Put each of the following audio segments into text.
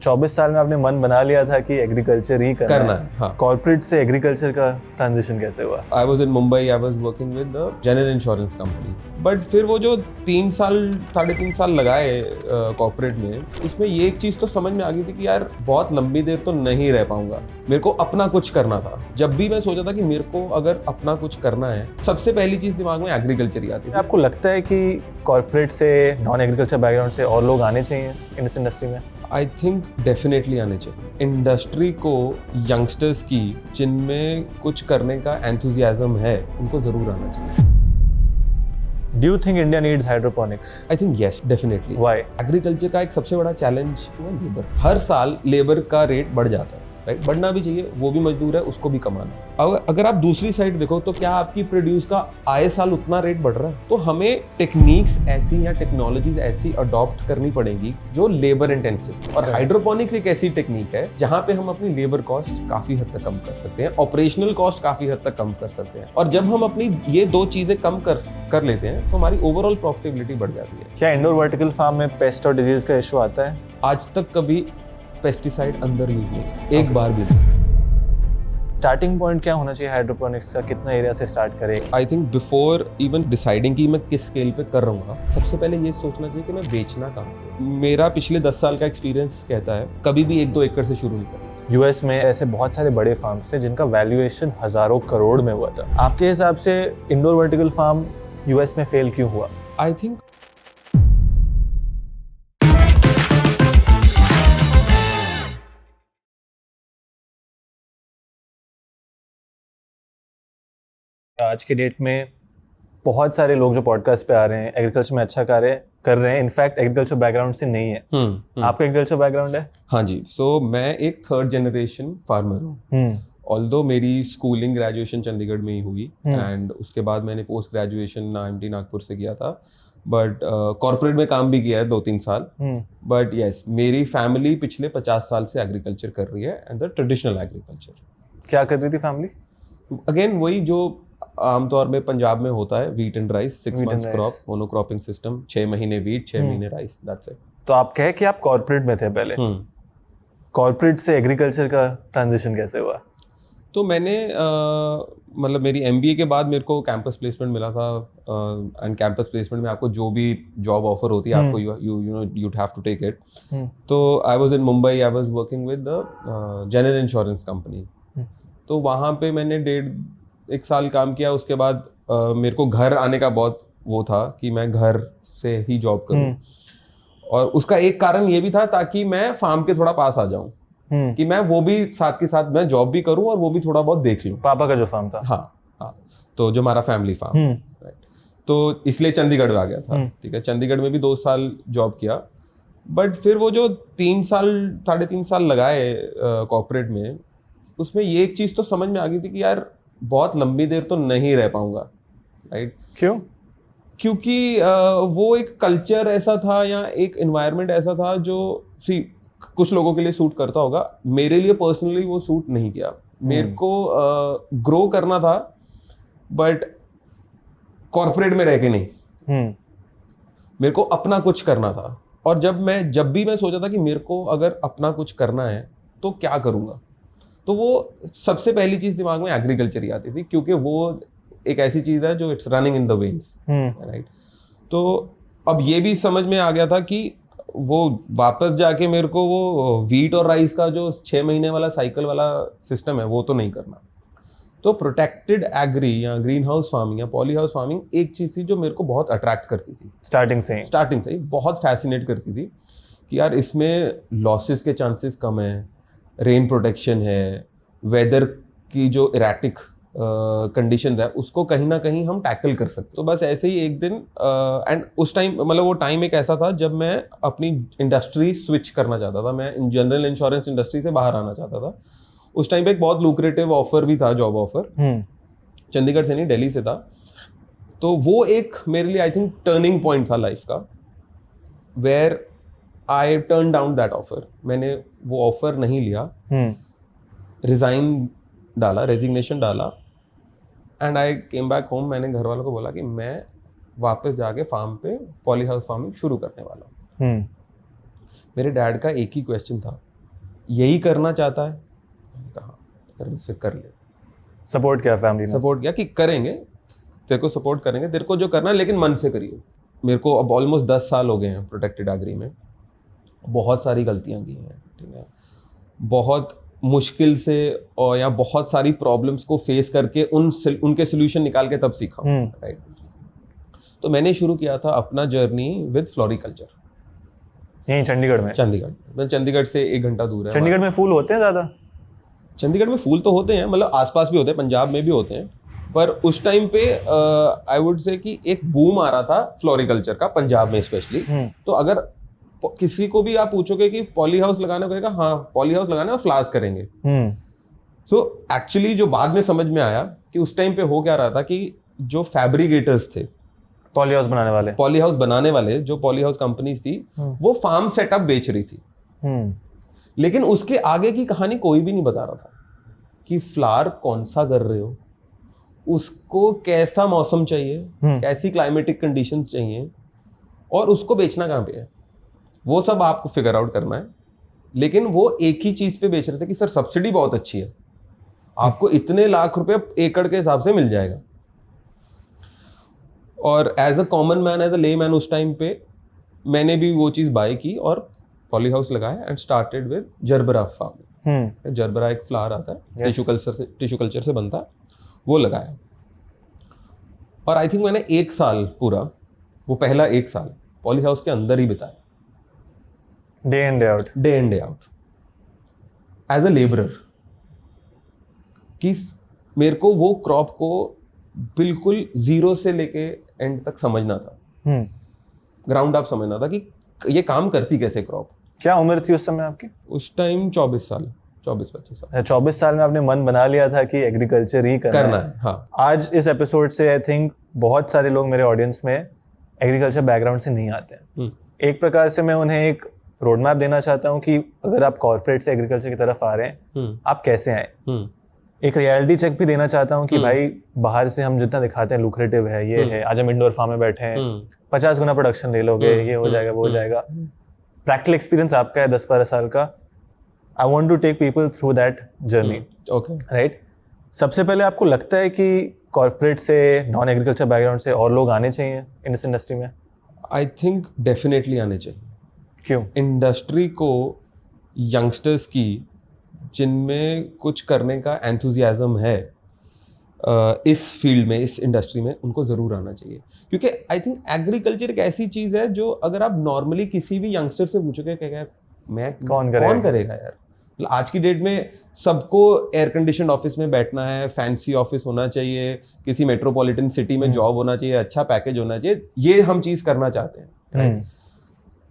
24 साल में आपने मन बना लिया था कि एग्रीकल्चर ही करना है। हाँ। कॉर्पोरेट से एग्रीकल्चर का ट्रांजिशन कैसे हुआ? I was in Mumbai, I was working with general insurance company, but फिर वो जो 3 साल 3.5 साल लगाए कॉर्पोरेट में, उसमें ये एक चीज तो समझ में आ गई थी कि यार बहुत लंबी देर तो नहीं रह पाऊंगा, मेरे को अपना कुछ करना था। जब भी मैं सोचा था कि मेरे को अगर अपना कुछ करना है, सबसे पहली चीज दिमाग में एग्रीकल्चर ही आती थी। आपको लगता है कि कॉर्पोरेट से, नॉन एग्रीकल्चर बैकग्राउंड से और लोग आने चाहिए इन इस इंडस्ट्री में? आई थिंक डेफिनेटली आने चाहिए। इंडस्ट्री को यंगस्टर्स की जिनमें कुछ करने का एंथुजियाज्म है, उनको जरूर आना चाहिए। Do you think India needs hydroponics? I think yes, definitely. Why? Agriculture का एक सबसे बड़ा चैलेंज हुआ लेबर। हर साल लेबर का रेट बढ़ जाता है, राइट? बढ़ना भी चाहिए, वो भी मजदूर है, उसको भी कमाना। अगर आप दूसरी साइड देखो तो क्या आपकी प्रोड्यूस का आए साल उतना रेट बढ़ रहा है? तो हमें टेक्निक्स ऐसी या टेक्नोलॉजीज ऐसी अडॉप्ट करनी पड़ेंगी जो लेबर इंटेंसिव। और हाइड्रोपोनिक्स एक ऐसी टेक्निक है जहां पे हम अपनी लेबर कॉस्ट काफी हद तक कम कर सकते हैं, ऑपरेशनल कॉस्ट काफी हद तक कम कर सकते हैं। और जब हम अपनी ये दो चीजें कम कर लेते हैं तो हमारी ओवरऑल प्रॉफिटेबिलिटी बढ़ जाती है। क्या इंडोर वर्टिकल फार्म में पेस्ट और डिजीज का इशू आता है? आज तक कभी पेस्टिसाइड अंदर यूज नहीं, एक बार भी नहीं। स्टार्टिंग पॉइंट क्या होना चाहिए हाइड्रोपोनिक्स का? कितना एरिया से स्टार्ट करें? I think before even deciding कि मैं किस स्केल पे कर रहा हूँ, सबसे पहले ये सोचना चाहिए कि मैं बेचना कहाँ पे। मेरा पिछले 10 साल का एक्सपीरियंस कहता है कभी भी 1-2 एकड़ से शुरू नहीं करना। यूएस में ऐसे बहुत सारे बड़े फार्म्स थे जिनका वैल्यूएशन हजारों करोड़ में हुआ था। आपके हिसाब से इंडोर वर्टिकल फार्म यूएस में फेल क्यों हुआ? आई थिंक आज के डेट में बहुत सारे लोग जो पॉडकास्ट पे आ रहे हैं एग्रीकल्चर में अच्छा कार्य कर रहे हैं, इनफैक्ट एग्रीकल्चर बैकग्राउंड से नहीं है। आपका एग्रीकल्चर बैकग्राउंड है? हाँ जी। सो मैं एक 3rd जनरेशन फार्मर हूँ। ऑल्दो मेरी स्कूलिंग ग्रेजुएशन चंडीगढ़ में ही हुई एंड उसके बाद मैंने पोस्ट ग्रेजुएशन IMT नागपुर से किया था, बट कॉर्पोरेट में काम भी किया है 2-3 साल। बट यस, मेरी फैमिली पिछले 50 साल से एग्रीकल्चर कर रही है एंड द ट्रेडिशनल एग्रीकल्चर। क्या कर रही थी फैमिली? अगेन वही जो आमतौर में पंजाब में होता है, wheat and rice, 6 months crop, monocropping system, 6 महीने वीट, 6 महीने राइस, दैट्स इट। तो आप कहे कि आप कॉर्पोरेट में थे पहले। कॉर्पोरेट से एग्रीकल्चर का ट्रांजिशन कैसे हुआ? तो मैंने मतलब मेरी MBA के बाद मेरे को कैंपस प्लेसमेंट मिला था एंड कैंपस प्लेसमेंट में आपको जो भी जॉब ऑफर होती है आपको you'd have to take it। तो I was in Mumbai, I was working with the general insurance company. तो वहाँ पे मैंने 1.5 साल काम किया। उसके बाद मेरे को घर आने का बहुत वो था कि मैं घर से ही जॉब करूँ, और उसका एक कारण ये भी था ताकि मैं फार्म के थोड़ा पास आ जाऊँ, कि मैं वो भी साथ के साथ मैं जॉब भी करूँ और वो भी थोड़ा बहुत देख लूँ। पापा का जो फार्म था? हाँ, तो जो हमारा फैमिली फार्म, राइट। तो इसलिए चंडीगढ़ आ गया था। ठीक है, चंडीगढ़ में भी 2 साल जॉब किया, बट फिर वो जो 3 साल 3.5 साल लगाए कॉर्पोरेट में, उसमें ये एक चीज़ तो समझ में आ गई थी कि यार बहुत लंबी देर तो नहीं रह पाऊंगा, राइट? क्यों? क्योंकि वो एक कल्चर ऐसा था या एक एनवायरनमेंट ऐसा था जो कुछ लोगों के लिए सूट करता होगा, मेरे लिए पर्सनली वो सूट नहीं किया। मेरे को ग्रो करना था, बट कॉर्पोरेट में रह के नहीं। मेरे को अपना कुछ करना था। और जब भी मैं सोचा था कि मेरे को अगर अपना कुछ करना है तो क्या करूँगा, तो वो सबसे पहली चीज़ दिमाग में एग्रीकल्चर ही आती थी, क्योंकि वो एक ऐसी चीज़ है जो it's running in the veins, right? तो अब ये भी समझ में आ गया था कि वो वापस जाके मेरे को वो वीट और राइस का जो 6 महीने वाला साइकिल वाला सिस्टम है वो तो नहीं करना। तो प्रोटेक्टेड एग्री या ग्रीन हाउस फार्मिंग या पॉली हाउस फार्मिंग एक चीज़ थी जो मेरे को बहुत अट्रैक्ट करती थी। स्टार्टिंग से ही बहुत फैसिनेट करती थी कि यार इसमें लॉसेस के चांसेस कम है, रेन प्रोटेक्शन है, वेदर की जो इरेटिक कंडीशन है उसको कहीं ना कहीं हम टैकल कर सकते। तो बस ऐसे ही एक दिन एंड उस टाइम मतलब वो टाइम एक ऐसा था जब मैं अपनी इंडस्ट्री स्विच करना चाहता था, मैं जनरल इंश्योरेंस इंडस्ट्री से बाहर आना चाहता था। उस टाइम पे एक बहुत लुक्रेटिव ऑफर भी था, जॉब ऑफर, चंडीगढ़ से नहीं दिल्ली से था। तो वो एक मेरे लिए आई थिंक टर्निंग पॉइंट था लाइफ का, where I turn down that offer. मैंने वो ऑफर नहीं लिया, रेजिग्नेशन डाला and I came back home. मैंने घर वालों को बोला कि मैं वापस जाके फार्म पे पॉली हाउस फार्मिंग शुरू करने वाला हूँ। मेरे डैड का एक ही क्वेश्चन था यही करना चाहता है? मैंने कहा हाँ, कर बस फिर कर ले। सपोर्ट किया फैमिली ने? सपोर्ट किया कि करेंगे, तेरे को सपोर्ट करेंगे, तेरे को जो करना है लेकिन मन से करिए। मेरे को अब ऑलमोस्ट 10 साल हो गए हैं प्रोटेक्टेड एग्री में। बहुत सारी गलतियां की हैं, ठीक है, बहुत मुश्किल से और या बहुत सारी प्रॉब्लम्स को फेस करके उनके सोल्यूशन निकाल के तब सीखा, राइट। तो मैंने शुरू किया था अपना जर्नी विद फ्लोरिकल्चर यहीं चंडीगढ़ में? चंडीगढ़ से 1 घंटा दूर है। चंडीगढ़ में फूल होते हैं ज़्यादा? चंडीगढ़ में फूल तो होते हैं, मतलब आसपास भी होते हैं, पंजाब में भी होते हैं, पर उस टाइम पे आई वुड से कि एक बूम आ रहा था फ्लोरिकल्चर का पंजाब में स्पेशली। तो अगर किसी को भी आप पूछोगे कि पॉली हाउस लगाना, कहेगा हाँ पॉली हाउस लगाना और फ्लावर्स करेंगे। सो एक्चुअली जो बाद में समझ में आया कि उस टाइम पे हो क्या रहा था कि जो फैब्रिकेटर्स थे, पॉली हाउस बनाने वाले जो पॉली हाउस कंपनीज थी, वो फार्म सेटअप बेच रही थी, लेकिन उसके आगे की कहानी कोई भी नहीं बता रहा था कि फ्लावर कौन सा कर रहे हो, उसको कैसा मौसम चाहिए, कैसी क्लाइमेटिक कंडीशन चाहिए और उसको बेचना कहाँ पे है, वो सब आपको फिगर आउट करना है। लेकिन वो एक ही चीज पे बेच रहे थे कि सर सब्सिडी बहुत अच्छी है, आपको इतने लाख रुपए एकड़ के हिसाब से मिल जाएगा। और as a common man, as a lay man, उस टाइम पे मैंने भी वो चीज़ बाय की और पॉली हाउस लगाया and started with gerbera farming. Gerbera एक फ्लावर आता है, टिश्यू कल्चर से बनता है, वो लगाया। और आई थिंक मैंने 1 साल पूरा, वो पहला 1 साल पॉली हाउस के अंदर ही बिताया, day in day out as a labourer. कि मेरे को वो क्रॉप को बिल्कुल जीरो से लेके एंड तक समझना था, ग्राउंड अप समझना था कि ये काम करती कैसे क्रॉप। क्या उम्र थी उस समय आपकी? उस टाइम 24-25 साल। 24 साल में आपने मन बना लिया था कि एग्रीकल्चर ही करना है। हाँ। आज इस एपिसोड से आई थिंक बहुत सारे लोग मेरे ऑडियंस में एग्रीकल्चर बैकग्राउंड से नहीं आते हैं। एक प्रकार से मैं उन्हें एक रोड मैप देना चाहता हूँ कि अगर आप कॉर्पोरेट से एग्रीकल्चर की तरफ आ रहे हैं, आप कैसे आए। एक रियलिटी चेक भी देना चाहता हूँ कि भाई बाहर से हम जितना दिखाते हैं लुक्रेटिव है, ये है, आज हम इंडोर फार्म में बैठे हैं, 50 गुना प्रोडक्शन ले लोगे, ये हो जाएगा, वो हो जाएगा। प्रैक्टिकल एक्सपीरियंस आपका है 10-12 साल का। I want to take people through that journey, right. सबसे पहले आपको लगता है कि कॉर्पोरेट से, नॉन एग्रीकल्चर बैकग्राउंड से और लोग आने चाहिए इन इस इंडस्ट्री में? आई थिंक डेफिनेटली आने चाहिए। क्यों? इंडस्ट्री को यंगस्टर्स की जिनमें कुछ करने का एंथुजियाज्म है इस फील्ड में, इस इंडस्ट्री में, उनको ज़रूर आना चाहिए। क्योंकि आई थिंक एग्रीकल्चर एक ऐसी चीज़ है जो अगर आप नॉर्मली किसी भी यंगस्टर से पूछोगे क्या मैं कौन करेगा यार। आज की डेट में सबको एयर कंडीशन ऑफिस में बैठना है, फैंसी ऑफिस होना चाहिए, किसी मेट्रोपॉलिटन सिटी में जॉब होना चाहिए, अच्छा पैकेज होना चाहिए, ये हम चीज़ करना चाहते हैं।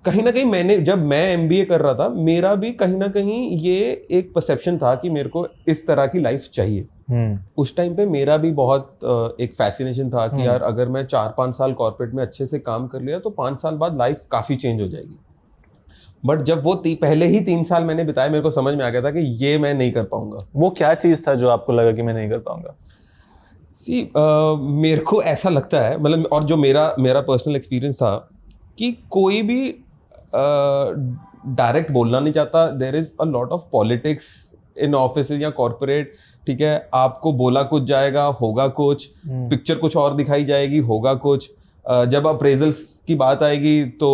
कहीं ना कहीं जब मैं MBA कर रहा था, मेरा भी कहीं ना कहीं ये एक परसेप्शन था कि मेरे को इस तरह की लाइफ चाहिए। उस टाइम पे मेरा भी बहुत एक फैसिनेशन था कि यार अगर मैं 4-5 साल कॉर्पोरेट में अच्छे से काम कर लिया तो 5 साल बाद लाइफ काफ़ी चेंज हो जाएगी। बट जब वो पहले ही 3 साल मैंने बिताए, मेरे को समझ में आ गया था कि ये मैं नहीं कर पाऊंगा। वो क्या चीज़ था जो आपको लगा कि मैं नहीं कर पाऊंगा? मेरे को ऐसा लगता है, मतलब, और जो मेरा पर्सनल एक्सपीरियंस था कि कोई भी डायरेक्ट बोलना नहीं चाहता। There is a lot of politics in office या कॉर्पोरेट, ठीक है। आपको बोला कुछ जाएगा, होगा कुछ, पिक्चर कुछ और दिखाई जाएगी, होगा कुछ। जब अप्रेजल्स की बात आएगी तो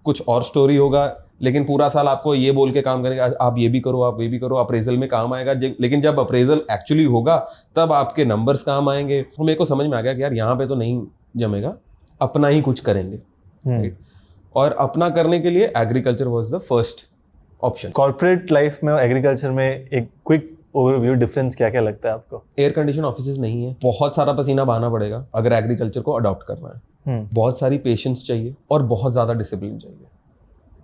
कुछ और स्टोरी होगा, लेकिन पूरा साल आपको ये बोल के काम करेगा, आप ये भी करो, आप ये भी करो, अप्रेजल में काम आएगा। लेकिन जब अप्रेजल एक्चुअली होगा तब आपके नंबर्स काम आएंगे। तो मेरे को समझ में आ गया कि यार यहाँ पे तो नहीं जमेगा, अपना ही कुछ करेंगे, राइट। और अपना करने के लिए agriculture was the first option. Corporate life में और एग्रीकल्चर में एक क्विक ओवरव्यू डिफरेंस क्या क्या लगता है आपको? एयर कंडीशन ऑफिसेज नहीं है, बहुत सारा पसीना बहाना पड़ेगा अगर एग्रीकल्चर को अडॉप्ट करना है। बहुत सारी पेशेंस चाहिए और बहुत ज़्यादा डिसिप्लिन चाहिए।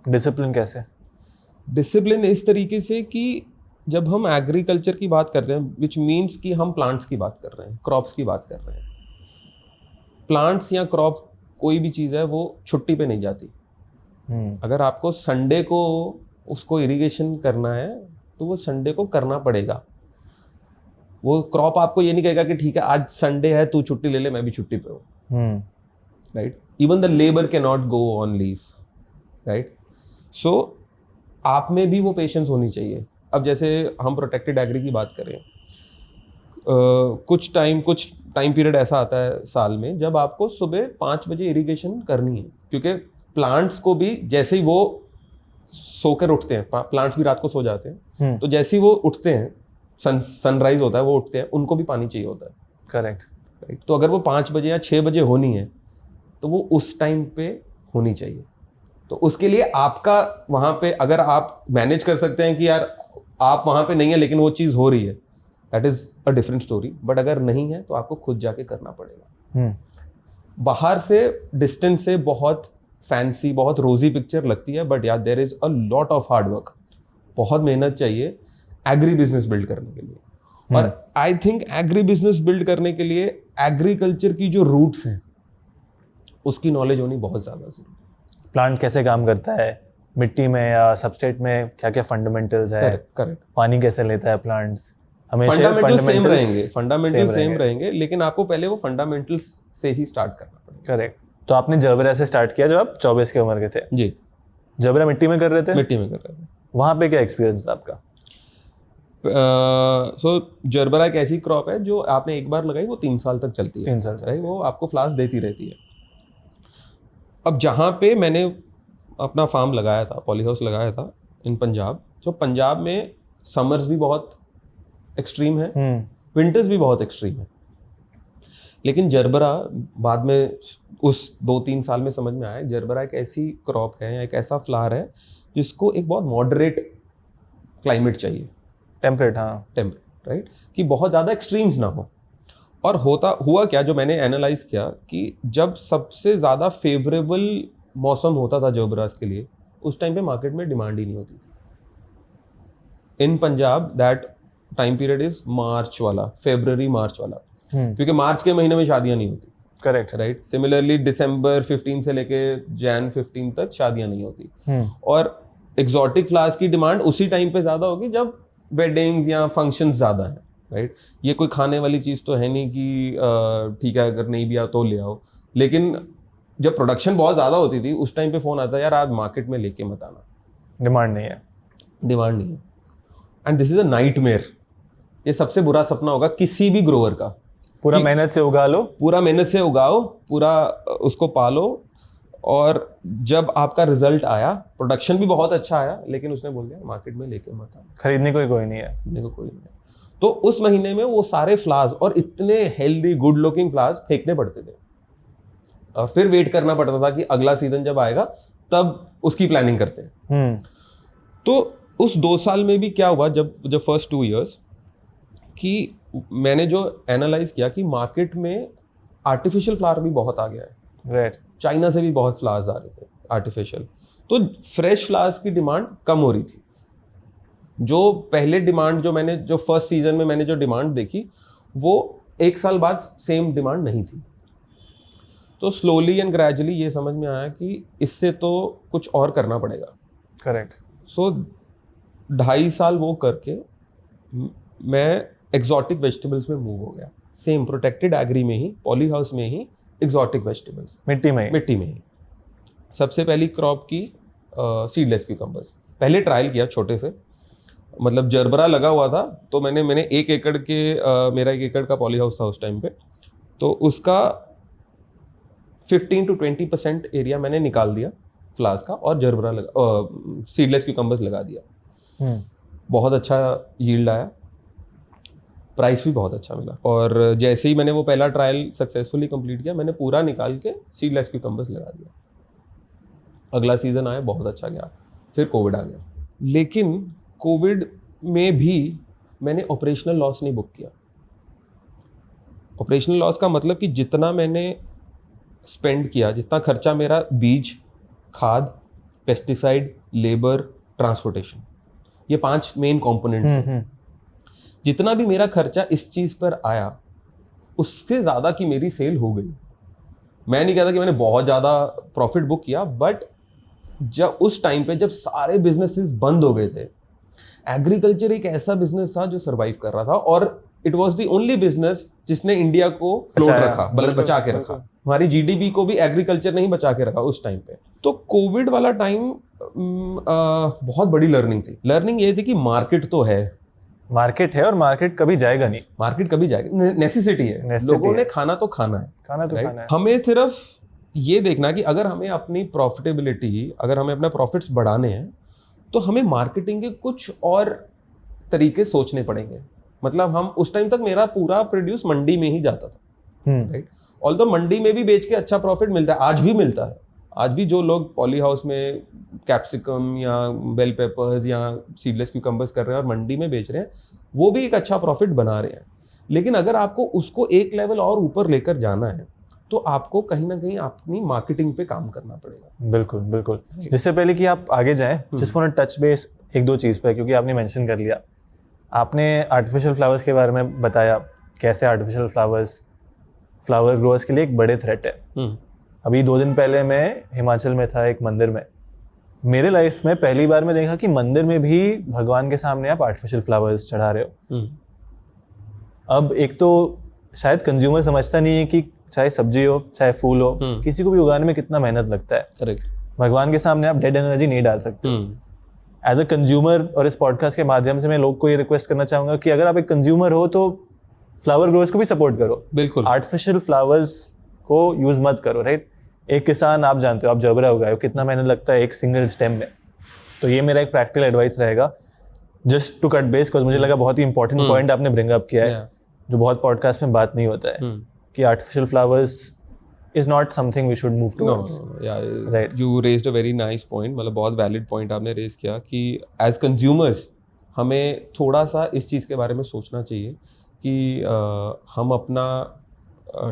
डिसिप्लिन कैसे? डिसिप्लिन इस तरीके से कि जब हम एग्रीकल्चर की बात कर रहे हैं, विच मीन्स कि हम प्लांट्स की बात कर रहे हैं, क्रॉप्स की बात कर रहे हैं। प्लांट्स या क्रॉप कोई भी चीज़ है वो छुट्टी पे नहीं जाती। अगर आपको संडे को उसको इरिगेशन करना है तो वो संडे को करना पड़ेगा। वो क्रॉप आपको ये नहीं कहेगा कि ठीक है आज संडे है तू छुट्टी ले ले, मैं भी छुट्टी पे हूँ, right. Even the labour can not go on leave, right. So आप में भी वो पेशेंस होनी चाहिए अब जैसे हम प्रोटेक्टेड एग्री की बात करें, कुछ टाइम पीरियड ऐसा आता है साल में जब आपको सुबह 5 बजे इरिगेशन करनी है, क्योंकि प्लांट्स को भी जैसे ही वो सोकर उठते हैं, प्लांट्स भी रात को सो जाते हैं, तो जैसे ही वो उठते हैं, सनराइज होता है, वो उठते हैं, उनको भी पानी चाहिए होता है। Correct, right. तो अगर वो 5 बजे या 6 बजे होनी है तो वो उस टाइम पे होनी चाहिए। तो उसके लिए आपका वहाँ पे अगर आप मैनेज कर सकते हैं कि यार आप वहाँ पे नहीं है लेकिन वो चीज़ हो रही है, that is a different story. But अगर नहीं है तो आपको खुद जाके करना पड़ेगा। बाहर से डिस्टेंस से बहुत फैंसी, बहुत रोजी पिक्चर लगती है, बट यार there is a lot of hard work, बहुत मेहनत चाहिए एग्री बिजनेस बिल्ड करने के लिए। और I think agri business build करने के लिए एग्रीकल्चर की जो रूट्स हैं उसकी नॉलेज होनी बहुत ज़्यादा जरूरी है। प्लांट कैसे काम करता है, मिट्टी में या सबस्ट्रेट में क्या क्या फंडामेंटल्स है, करेक्ट। पानी कैसे लेता है प्लांट्स, हमेशा फंडामेंटल सेम रहेंगे, लेकिन आपको पहले वो फंडामेंटल्स से ही स्टार्ट करना पड़ेगा। करेक्ट। तो आपने जबरा से स्टार्ट किया जब आप 24 की उम्र के थे? जी। जबरा मिट्टी में कर रहे थे? मिट्टी में कर रहे थे। वहाँ पे क्या एक्सपीरियंस था आपका? सो जरबरा एक ऐसी क्रॉप है जो आपने एक बार लगाई वो 3 साल तक चलती है। 3 साल तक वो आपको फ्लावर्स देती रहती है। अब जहाँ पे मैंने अपना फार्म लगाया था, पॉली हाउस लगाया था इन पंजाब, जो पंजाब में समर्स भी बहुत एक्सट्रीम है, विंटर्स भी बहुत एक्सट्रीम है, लेकिन जरबरा बाद में उस 2-3 साल में समझ में आया, जरबरा एक ऐसी क्रॉप है या एक ऐसा फ्लावर है जिसको एक बहुत मॉडरेट क्लाइमेट चाहिए, टेम्परेट, राइट, कि बहुत ज़्यादा एक्सट्रीम्स ना हो। और हुआ क्या, जो मैंने एनालाइज किया कि जब सबसे ज़्यादा फेवरेबल मौसम होता था जरबरास के लिए, उस टाइम पे मार्केट में डिमांड ही नहीं होती थी। In Punjab that time period is March वाला, फेब्रुअरी मार्च वाला, क्योंकि मार्च के महीने में शादियां नहीं होती। Correct, right. सिमिलरली दिसंबर 15 से लेके जैन 15 तक शादियां नहीं होती। और एग्जॉटिक फ्लावर्स की डिमांड उसी टाइम पे ज़्यादा होगी जब वेडिंग्स या फंक्शंस ज़्यादा हैं। राइट। ये कोई खाने वाली चीज़ तो है नहीं कि ठीक है अगर नहीं भी आ तो ले आओ, लेकिन जब प्रोडक्शन बहुत ज़्यादा होती थी उस टाइम पे फ़ोन आता है, यार आज मार्केट में लेके मत आना, डिमांड नहीं है। And this is a nightmare. ये सबसे बुरा सपना होगा किसी भी ग्रोवर का। पूरा मेहनत से उगा लो, पूरा मेहनत से उगाओ, पूरा उसको पालो, और जब आपका रिजल्ट आया, प्रोडक्शन भी बहुत अच्छा आया, लेकिन उसने बोल दिया मार्केट में लेके मत आना, खरीदने कोई नहीं है, कोई नहीं है। तो उस महीने में वो सारे फ्लावर्स और इतने हेल्दी गुड लुकिंग फ्लावर्स फेंकने पड़ते थे, और फिर वेट करना पड़ता था कि अगला सीजन जब आएगा तब उसकी प्लानिंग करते हैं। तो उस 2 साल में भी क्या हुआ, जब फर्स्ट 2 इयर्स कि मैंने जो एनालाइज किया कि मार्केट में आर्टिफिशियल फ्लावर भी बहुत आ गया है। राइट। चाइना से भी बहुत फ्लावर्स आ रहे थे आर्टिफिशियल, तो फ्रेश फ्लावर्स की डिमांड कम हो रही थी। जो पहले डिमांड जो फर्स्ट सीजन में मैंने जो डिमांड देखी, वो 1 साल बाद सेम डिमांड नहीं थी। तो स्लोली एंड ग्रेजुअली ये समझ में आया कि इससे तो कुछ और करना पड़ेगा। करेक्ट। सो 2.5 साल वो करके मैं एग्जॉटिक वेजिटेबल्स में मूव हो गया, सेम प्रोटेक्टेड एग्री में ही, पॉली हाउस में ही, एग्जॉटिक वेजिटेबल्स, मिट्टी में ही। सबसे पहली क्रॉप की सीडलेस क्यूकम्बर्स, पहले ट्रायल किया छोटे से, मतलब जरबरा लगा हुआ था, तो मैंने 1 एकड़ के मेरा 1 एकड़ का पॉली हाउस था उस टाइम पे, तो उसका 15 to 20% एरिया मैंने निकाल दिया फ्लावर्स का, और जरबरा सीडलेस क्यूकम्बर्स लगा दिया। बहुत अच्छा यील्ड आया, प्राइस भी बहुत अच्छा मिला, और जैसे ही मैंने वो पहला ट्रायल सक्सेसफुली कंप्लीट किया, मैंने पूरा निकाल के सीडलेस क्यूकम्बर्स लगा दिया। अगला सीजन आया, बहुत अच्छा गया, फिर कोविड आ गया, लेकिन कोविड में भी मैंने ऑपरेशनल लॉस नहीं बुक किया। ऑपरेशनल लॉस का मतलब कि जितना मैंने स्पेंड किया, जितना खर्चा मेरा बीज, खाद, पेस्टिसाइड, लेबर, ट्रांसपोर्टेशन, ये 5 मेन कंपोनेंट्स हैं, जितना भी मेरा खर्चा इस चीज़ पर आया, उससे ज़्यादा की मेरी सेल हो गई। मैं नहीं कहता कि मैंने बहुत ज़्यादा प्रॉफिट बुक किया, बट जब उस टाइम पे जब सारे बिजनेसेस बंद हो गए थे, एग्रीकल्चर एक ऐसा बिजनेस था जो सर्वाइव कर रहा था, और it was the only business जिसने इंडिया को फ्लोट रखा, मतलब बचा के रखा। हमारी जीडीपी को भी एग्रीकल्चर ने ही बचा के रखा उस टाइम पे। तो कोविड वाला टाइम बहुत बड़ी लर्निंग थी। लर्निंग ये थी कि मार्केट तो है, मार्केट है और मार्केट कभी जाएगा नहीं, मार्केट कभी जाएगा, नेसेसिटी है, लोगों ने खाना तो खाना है, खाना तो खाना है। हमें सिर्फ ये देखना कि अगर हमें अपनी प्रॉफिटेबिलिटी, अगर हमें अपने प्रॉफिट्स बढ़ाने हैं तो हमें मार्केटिंग के कुछ और तरीके सोचने पड़ेंगे। मतलब हम उस टाइम तक मेरा पूरा प्रोड्यूस मंडी में ही जाता था, राइट। ऑल्दो मंडी में भी बेच के अच्छा प्रॉफिट मिलता है, आज भी मिलता है। आज भी जो लोग पॉली हाउस में कैप्सिकम या बेल पेपर्स या सीडलेस क्यूकम्बर्स कर रहे हैं और मंडी में बेच रहे हैं, वो भी एक अच्छा प्रॉफिट बना रहे हैं। लेकिन अगर आपको उसको एक लेवल और ऊपर लेकर जाना है तो आपको कहीं ना कहीं अपनी मार्केटिंग पे काम करना पड़ेगा। बिल्कुल बिल्कुल। जिससे पहले कि आप आगे जाएं, जिस पर टच बेस एक दो चीज़ पे, क्योंकि आपने मेंशन कर लिया, आपने आर्टिफिशियल फ्लावर्स के बारे में बताया, कैसे आर्टिफिशियल फ्लावर्स फ्लावर ग्रोअर्स के लिए एक बड़े थ्रेट है। अभी 2 दिन पहले मैं हिमाचल में था एक मंदिर में। मेरे लाइफ में पहली बार मैं देखा कि मंदिर में भी भगवान के सामने आप आर्टिफिशियल फ्लावर्स चढ़ा रहे हो। अब एक तो शायद कंज्यूमर समझता नहीं है कि चाहे सब्जी हो चाहे फूल हो, किसी को भी उगाने में कितना मेहनत लगता है। करेक्ट। भगवान के सामने आप डेड एनर्जी नहीं डाल सकते। एज अ कंज्यूमर और इस पॉडकास्ट के माध्यम से मैं लोग को ये रिक्वेस्ट करना चाहूंगा कि अगर आप एक कंज्यूमर हो तो फ्लावर ग्रोअर्स को भी सपोर्ट करो। बिल्कुल। आर्टिफिशियल फ्लावर्स को यूज मत करो, राइट। एक किसान, आप जानते हो, आप जबरा उगाए हो, कितना मेहनत लगता है एक सिंगल स्टेम में। तो ये मेरा एक प्रैक्टिकल एडवाइस रहेगा, just to cut base, because मुझे लगा बहुत ही इंपॉर्टेंट पॉइंट आपने ब्रिंग अप किया है, जो बहुत पॉडकास्ट में बात नहीं होता है, कि artificial flowers is not something we should move towards. Right. You raised a very nice point, मतलब बहुत वैलिड पॉइंट आपने रेज किया कि एज कंज्यूमर्स हमें थोड़ा सा इस चीज़ के बारे में सोचना चाहिए कि हम अपना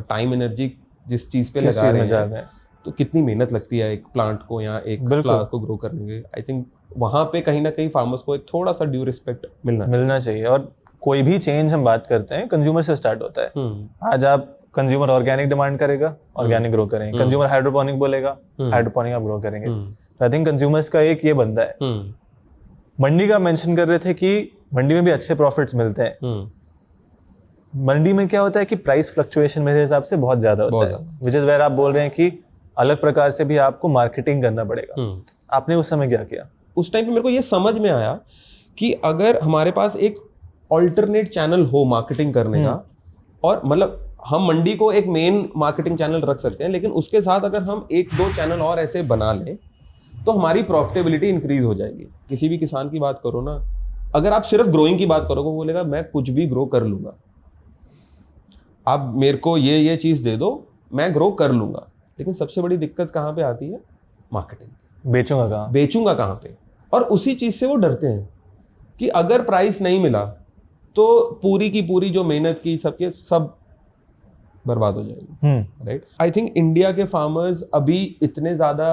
टाइम एनर्जी जिस चीज़ पे लगा रहे हैं तो कितनी मेहनत लगती है एक प्लांट को या एक फ्लावर को ग्रो करने के। आई थिंक वहाँ पे कहीं ना कहीं फार्मर्स को एक थोड़ा सा ड्यू रिस्पेक्ट मिलना चाहिए। और कोई भी चेंज हम बात करते हैं कंज्यूमर से स्टार्ट होता है। आज आप कंज्यूमर ऑर्गेनिक डिमांड करेगा, ऑर्गेनिक ग्रो करेंगे। कंज्यूमर हाइड्रोपोनिक बोलेगा, हाइड्रोपोनिक आप ग्रो करेंगे। तो आई थिंक कंज्यूमर्स का एक ये बनता है। मंडी का मेंशन कर रहे थे कि मंडी में भी अच्छे प्रॉफिट्स मिलते हैं। मंडी में क्या होता है कि प्राइस फ्लक्चुएशन मेरे हिसाब से बहुत ज्यादा होता है, विच इज वेयर आप बोल रहे हैं कि अलग प्रकार से भी आपको मार्केटिंग करना पड़ेगा। आपने उस समय क्या किया? उस टाइम पे मेरे को ये समझ में आया कि अगर हमारे पास एक ऑल्टरनेट चैनल हो मार्केटिंग करने का, और मतलब हम मंडी को एक मेन मार्केटिंग चैनल रख सकते हैं, लेकिन उसके साथ अगर हम 1-2 चैनल और ऐसे बना लें तो हमारी प्रॉफिटेबिलिटी इंक्रीज हो जाएगी। किसी भी किसान की बात करो ना, अगर आप सिर्फ ग्रोइंग की बात करोगे, वो बोलेगा मैं कुछ भी ग्रो कर लूंगा, आप मेरे को ये चीज़ दे दो मैं ग्रो कर लूंगा। लेकिन सबसे बड़ी दिक्कत कहाँ पे आती है? मार्केटिंग। बेचूंगा कहाँ पे? और उसी चीज़ से वो डरते हैं कि अगर प्राइस नहीं मिला तो पूरी की पूरी जो मेहनत की सब बर्बाद हो जाएगी, राइट। आई थिंक इंडिया के फार्मर्स अभी इतने ज़्यादा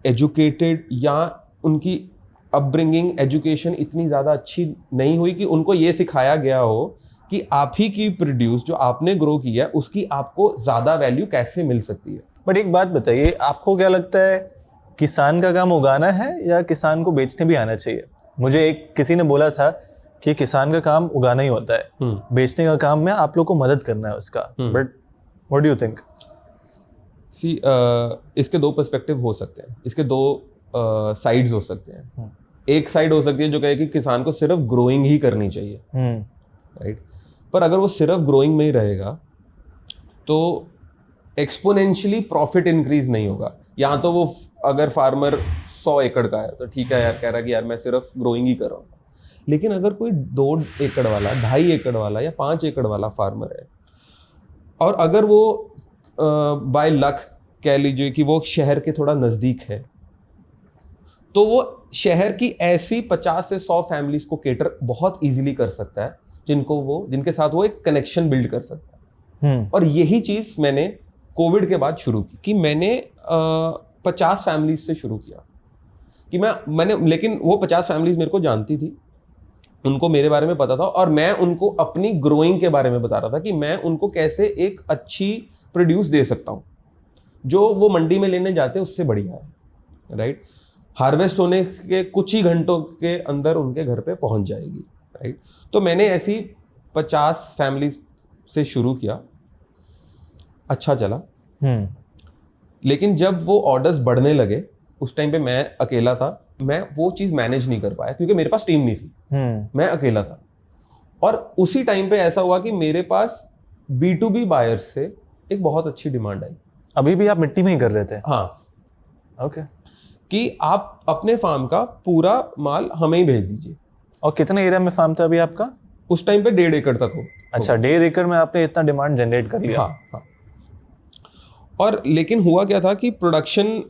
एजुकेटेड या उनकी अपब्रिंगिंग एजुकेशन इतनी ज़्यादा अच्छी नहीं हुई कि उनको ये सिखाया गया हो कि आप ही की प्रोड्यूस जो आपने ग्रो किया है उसकी आपको ज़्यादा वैल्यू कैसे मिल सकती है। बट एक बात बताइए, आपको क्या लगता है, किसान का काम उगाना है या किसान को बेचने भी आना चाहिए? मुझे किसी ने बोला था कि किसान का काम उगाना ही होता है, बेचने का काम में आप लोग को मदद करना है उसका। But what do you think? See, इसके 2 पर्सपेक्टिव हो सकते हैं, इसके 2 साइड्स हो सकते हैं। एक साइड हो सकती है जो कहे कि किसान को सिर्फ ग्रोइंग ही करनी चाहिए, राइट। पर अगर वो सिर्फ ग्रोइंग में ही रहेगा तो एक्सपोनेंशियली प्रॉफिट इंक्रीज नहीं होगा। यहाँ तो वो अगर फार्मर 100 एकड़ का है तो ठीक है यार, कह रहा है कि यार मैं सिर्फ ग्रोइंग ही कर रहा हूँ। लेकिन अगर कोई 2 एकड़ वाला, 2.5 एकड़ वाला या 5 एकड़ वाला फार्मर है, और अगर वो बाय लक कह लीजिए कि वो शहर के थोड़ा नज़दीक है, तो वो शहर की ऐसी 50 से 100 फैमिलीज को केटर बहुत इजीली कर सकता है जिनके साथ वो एक कनेक्शन बिल्ड कर सकता है। और यही चीज़ मैंने कोविड के बाद शुरू की कि मैंने 50 फैमिलीज से शुरू किया कि मैंने लेकिन वो 50 फैमिलीज मेरे को जानती थी, उनको मेरे बारे में पता था, और मैं उनको अपनी ग्रोइंग के बारे में बता रहा था कि मैं उनको कैसे एक अच्छी प्रोड्यूस दे सकता हूँ जो वो मंडी में लेने जाते हैं उससे बढ़िया है, राइट। हार्वेस्ट होने के कुछ ही घंटों के अंदर उनके घर पे पहुँच जाएगी, राइट। तो मैंने ऐसी 50 फैमिली से शुरू किया, अच्छा चला। लेकिन जब वो ऑर्डर्स बढ़ने लगे, उस टाइम पे मैं अकेला था, मैं वो चीज़ मैनेज नहीं कर पाया क्योंकि मेरे पास टीम नहीं थी, मैं अकेला था। और उसी टाइम पे ऐसा हुआ कि मेरे पास B2B बायर्स से एक बहुत अच्छी डिमांड आई। अभी भी आप मिट्टी में ही कर रहे थे? हाँ, ओके। कि आप अपने फार्म का पूरा माल हमें ही भेज दीजिए। और कितने एरिया में फार्म था अभी आपका? उस टाइम पे 1.5 एकड़ तक हो। अच्छा, 1.5 एकड़ में आपने इतना डिमांड जनरेट कर लिया? हाँ। और लेकिन हुआ क्या था कि प्रोडक्शन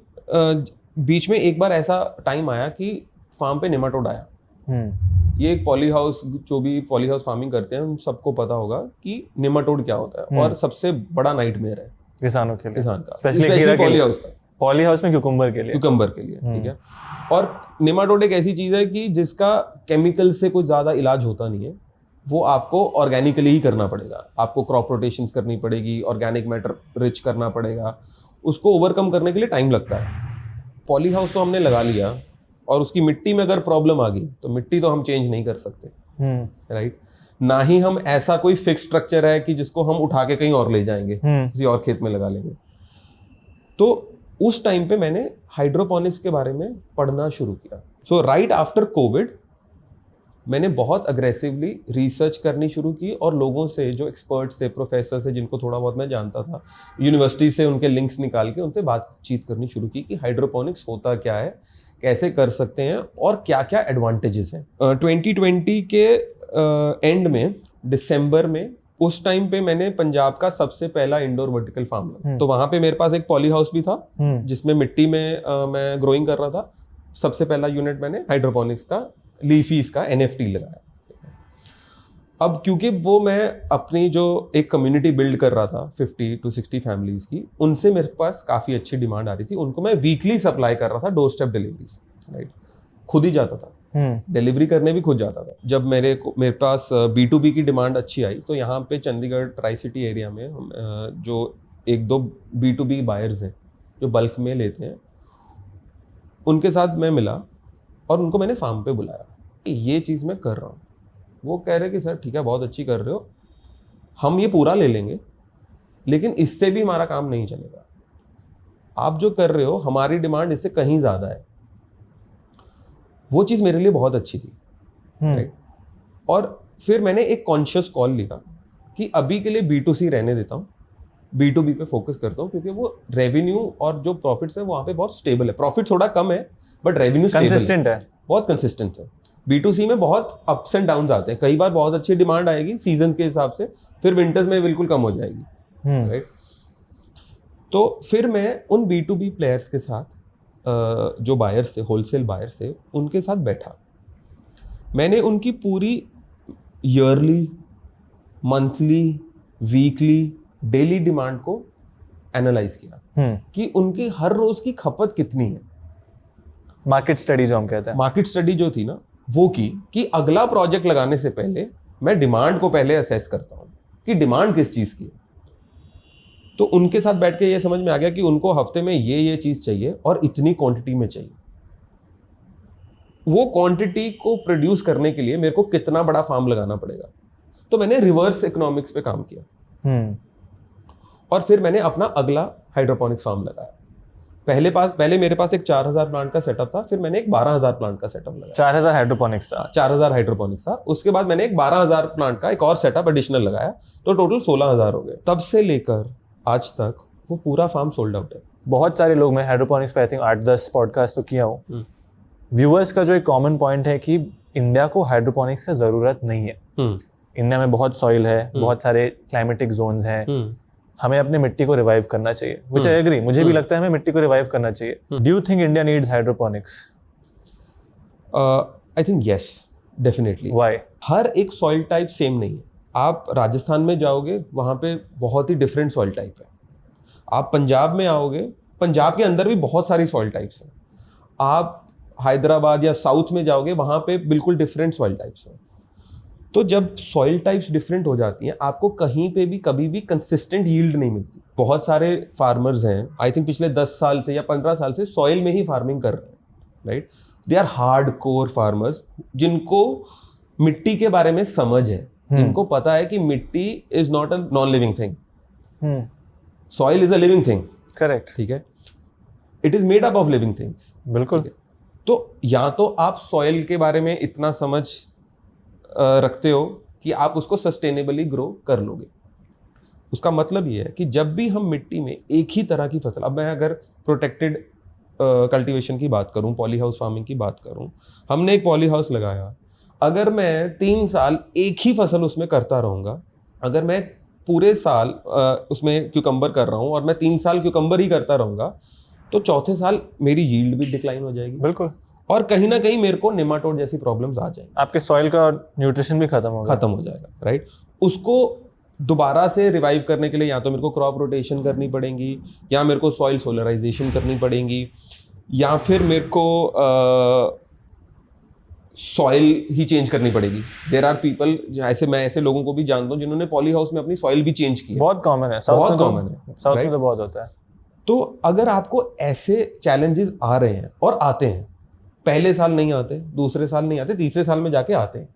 बीच में एक बार ऐसा टाइम आया कि फार्म पे निमाटोड आया। ये एक पॉली हाउस, जो भी पॉली हाउस फार्मिंग करते हैं उन सबको पता होगा कि निमाटोड क्या होता है, और सबसे बड़ा नाइटमेयर है किसानों के लिए, किसान का, स्पेशली पॉली हाउस का। पॉली हाउस में क्यूकम्बर के लिए, ठीक है। और निमाटोड एक ऐसी चीज है कि जिसका केमिकल से कुछ ज्यादा इलाज होता नहीं है, वो आपको ऑर्गेनिकली ही करना पड़ेगा। आपको क्रॉप रोटेशंस करनी पड़ेगी, ऑर्गेनिक मैटर रिच करना पड़ेगा, उसको ओवरकम करने के लिए टाइम लगता है। पॉली हाउस तो हमने लगा लिया, और उसकी मिट्टी में अगर प्रॉब्लम आ गई तो मिट्टी तो हम चेंज नहीं कर सकते, राइट। ना ही हम ऐसा कोई फिक्स स्ट्रक्चर है कि जिसको हम उठा के कहीं और ले जाएंगे, किसी और खेत में लगा लेंगे। तो उस टाइम पे मैंने हाइड्रोपोनिक्स के बारे में पढ़ना शुरू किया। सो राइट आफ्टर कोविड मैंने बहुत अग्रेसिवली रिसर्च करनी शुरू की, और लोगों से, जो एक्सपर्ट्स थे, प्रोफेसर से, जिनको थोड़ा बहुत मैं जानता था, यूनिवर्सिटी से उनके लिंक्स निकाल के उनसे बातचीत करनी शुरू की कि हाइड्रोपोनिक्स होता क्या है, कैसे कर सकते हैं, और क्या क्या एडवांटेजेस हैं। 2020 के एंड में, दिसंबर में, उस टाइम पे मैंने पंजाब का सबसे पहला इंडोर वर्टिकल फार्म लगा। तो वहाँ पे मेरे पास एक पॉली हाउस भी था जिसमें मिट्टी में मैं ग्रोइंग कर रहा था। सबसे पहला यूनिट मैंने हाइड्रोपोनिक्स का, लीफीज का NFT लगाया। अब क्योंकि वो मैं अपनी जो एक कम्युनिटी बिल्ड कर रहा था 50 to 60 फैमिलीज की, उनसे मेरे पास काफ़ी अच्छी डिमांड आ रही थी। उनको मैं वीकली सप्लाई कर रहा था, डोर स्टेप डिलीवरीज, राइट। खुद ही जाता था, डिलीवरी करने भी खुद जाता था। जब मेरे पास B2B की डिमांड अच्छी आई, तो यहाँ पे चंडीगढ़ ट्राई सिटी एरिया में हम जो 1-2 B2B बायर्स हैं जो बल्क में लेते हैं, उनके साथ मैं मिला और उनको मैंने फार्म पे बुलाया कि ये चीज़ मैं कर रहा हूँ। वो कह रहे कि सर ठीक है, बहुत अच्छी कर रहे हो, हम ये पूरा ले लेंगे, लेकिन इससे भी हमारा काम नहीं चलेगा। आप जो कर रहे हो, हमारी डिमांड इससे कहीं ज़्यादा है। वो चीज़ मेरे लिए बहुत अच्छी थी, राइट। और फिर मैंने एक कॉन्शियस कॉल लिया कि अभी के लिए B2C रहने देता हूँ, B2B पे फोकस करता हूँ, क्योंकि वो रेवेन्यू और जो प्रॉफिट्स है वहाँ पे बहुत स्टेबल है। प्रॉफिट थोड़ा कम है बट रेवेन्यू कंसिस्टेंट है, बहुत कंसिस्टेंट है। B2C में बहुत अप्स एंड डाउन्स आते हैं। कई बार बहुत अच्छी डिमांड आएगी सीजन के हिसाब से, फिर विंटर्स में बिल्कुल कम हो जाएगी, राइट। तो फिर मैं उन B2B प्लेयर्स के साथ, जो बायर्स थे, होलसेल बायर्स थे, उनके साथ बैठा। मैंने उनकी पूरी yearly, monthly, weekly, daily demand को एनालाइज किया कि उनकी हर रोज की खपत कितनी है। मार्केट स्टडी जो हम कहते हैं, मार्केट स्टडी जो थी ना, वो की कि अगला प्रोजेक्ट लगाने से पहले मैं डिमांड को पहले असेस करता हूँ कि डिमांड किस चीज़ की है। तो उनके साथ बैठ के ये समझ में आ गया कि उनको हफ्ते में ये चीज़ चाहिए और इतनी क्वांटिटी में चाहिए। वो क्वांटिटी को प्रोड्यूस करने के लिए मेरे को कितना बड़ा फार्म लगाना पड़ेगा। तो मैंने रिवर्स इकोनॉमिक्स पे काम किया, और फिर मैंने अपना अगला हाइड्रोपोनिक्स फार्म लगाया। पहले मेरे पास एक 4000 प्लांट का सेटअप था, फिर मैंने एक 12000 प्लांट का सेटअप लगाया। 4000 हाइड्रोपोनिक्स था? 4000 हाइड्रोपोनिक्स था। उसके बाद मैंने एक 12000 प्लांट का एक और सेटअप एडिशनल लगाया, तो टोटल 16000 हो गए। तब से लेकर आज तक वो पूरा फार्म सोल्ड आउट है। बहुत सारे लोग, मैं हाइड्रोपोनिक्स पे आई थिंक 8-10 पॉडकास्ट तो किया हूँ। व्यूअर्स का जो एक कॉमन पॉइंट है कि इंडिया को हाइड्रोपोनिक्स का ज़रूरत नहीं है। इंडिया में बहुत सॉइल है, बहुत सारे क्लाइमेटिक जोन्स हैं, हमें अपने मिट्टी को रिवाइव करना चाहिए। व्हिच आई एग्री, मुझे भी लगता है हमें मिट्टी को रिवाइव करना चाहिए। Do you think India needs hydroponics? I think yes, definitely. Why? हर एक सॉइल टाइप सेम नहीं है। आप राजस्थान में जाओगे, वहाँ पे बहुत ही डिफरेंट सॉइल टाइप है। आप पंजाब में आओगे, पंजाब के अंदर भी बहुत सारी सॉइल टाइप्स हैं। आप हैदराबाद या साउथ में जाओगे, वहाँ पे बिल्कुल डिफरेंट सॉइल टाइप्स हैं। तो जब सॉइल टाइप्स डिफरेंट हो जाती हैं, आपको कहीं पे भी कभी भी कंसिस्टेंट यील्ड नहीं मिलती। बहुत सारे फार्मर्स हैं, आई थिंक पिछले 10 साल से या 15 साल से सॉइल में ही फार्मिंग कर रहे हैं, right. They are hard core farmers जिनको मिट्टी के बारे में समझ है, इनको पता है कि मिट्टी is not a non living thing, soil is a living thing. Correct. ठीक है, it is made up of living things. बिल्कुल। तो या तो आप सॉइल के बारे में इतना समझ रखते हो कि आप उसको सस्टेनेबली ग्रो कर लोगे। उसका मतलब ये है कि जब भी हम मिट्टी में एक ही तरह की फसल, अब मैं अगर प्रोटेक्टेड कल्टीवेशन की बात करूं, पॉली हाउस फार्मिंग की बात करूं, हमने एक पॉली हाउस लगाया, अगर मैं 3 साल एक ही फसल उसमें करता रहूँगा, अगर मैं पूरे साल उसमें क्यूकम्बर कर रहा हूँ और मैं 3 साल क्यूकम्बर ही करता रहूँगा, तो चौथे साल मेरी यील्ड भी डिक्लाइन हो जाएगी। बिल्कुल। और कहीं ना कहीं मेरे को नेमाटोड जैसी प्रॉब्लम्स आ जाएंगी, आपके सॉइल का न्यूट्रिशन भी खत्म हो जाएगा, राइट। उसको दोबारा से रिवाइव करने के लिए या तो मेरे को क्रॉप रोटेशन करनी पड़ेगी, या मेरे को सॉइल सोलराइजेशन करनी पड़ेगी, या फिर मेरे को सॉइल ही चेंज करनी पड़ेगी। देयर आर पीपल, मैं ऐसे लोगों को भी जानता हूँ जिन्होंने पॉली हाउस में अपनी सॉइल भी चेंज की है। बहुत कॉमन है, बहुत कॉमन है, साउथ में तो बहुत होता है। तो अगर आपको ऐसे चैलेंजेस आ रहे हैं और आते हैं, पहले साल नहीं आते, दूसरे साल नहीं आते, तीसरे साल में जाके आते हैं,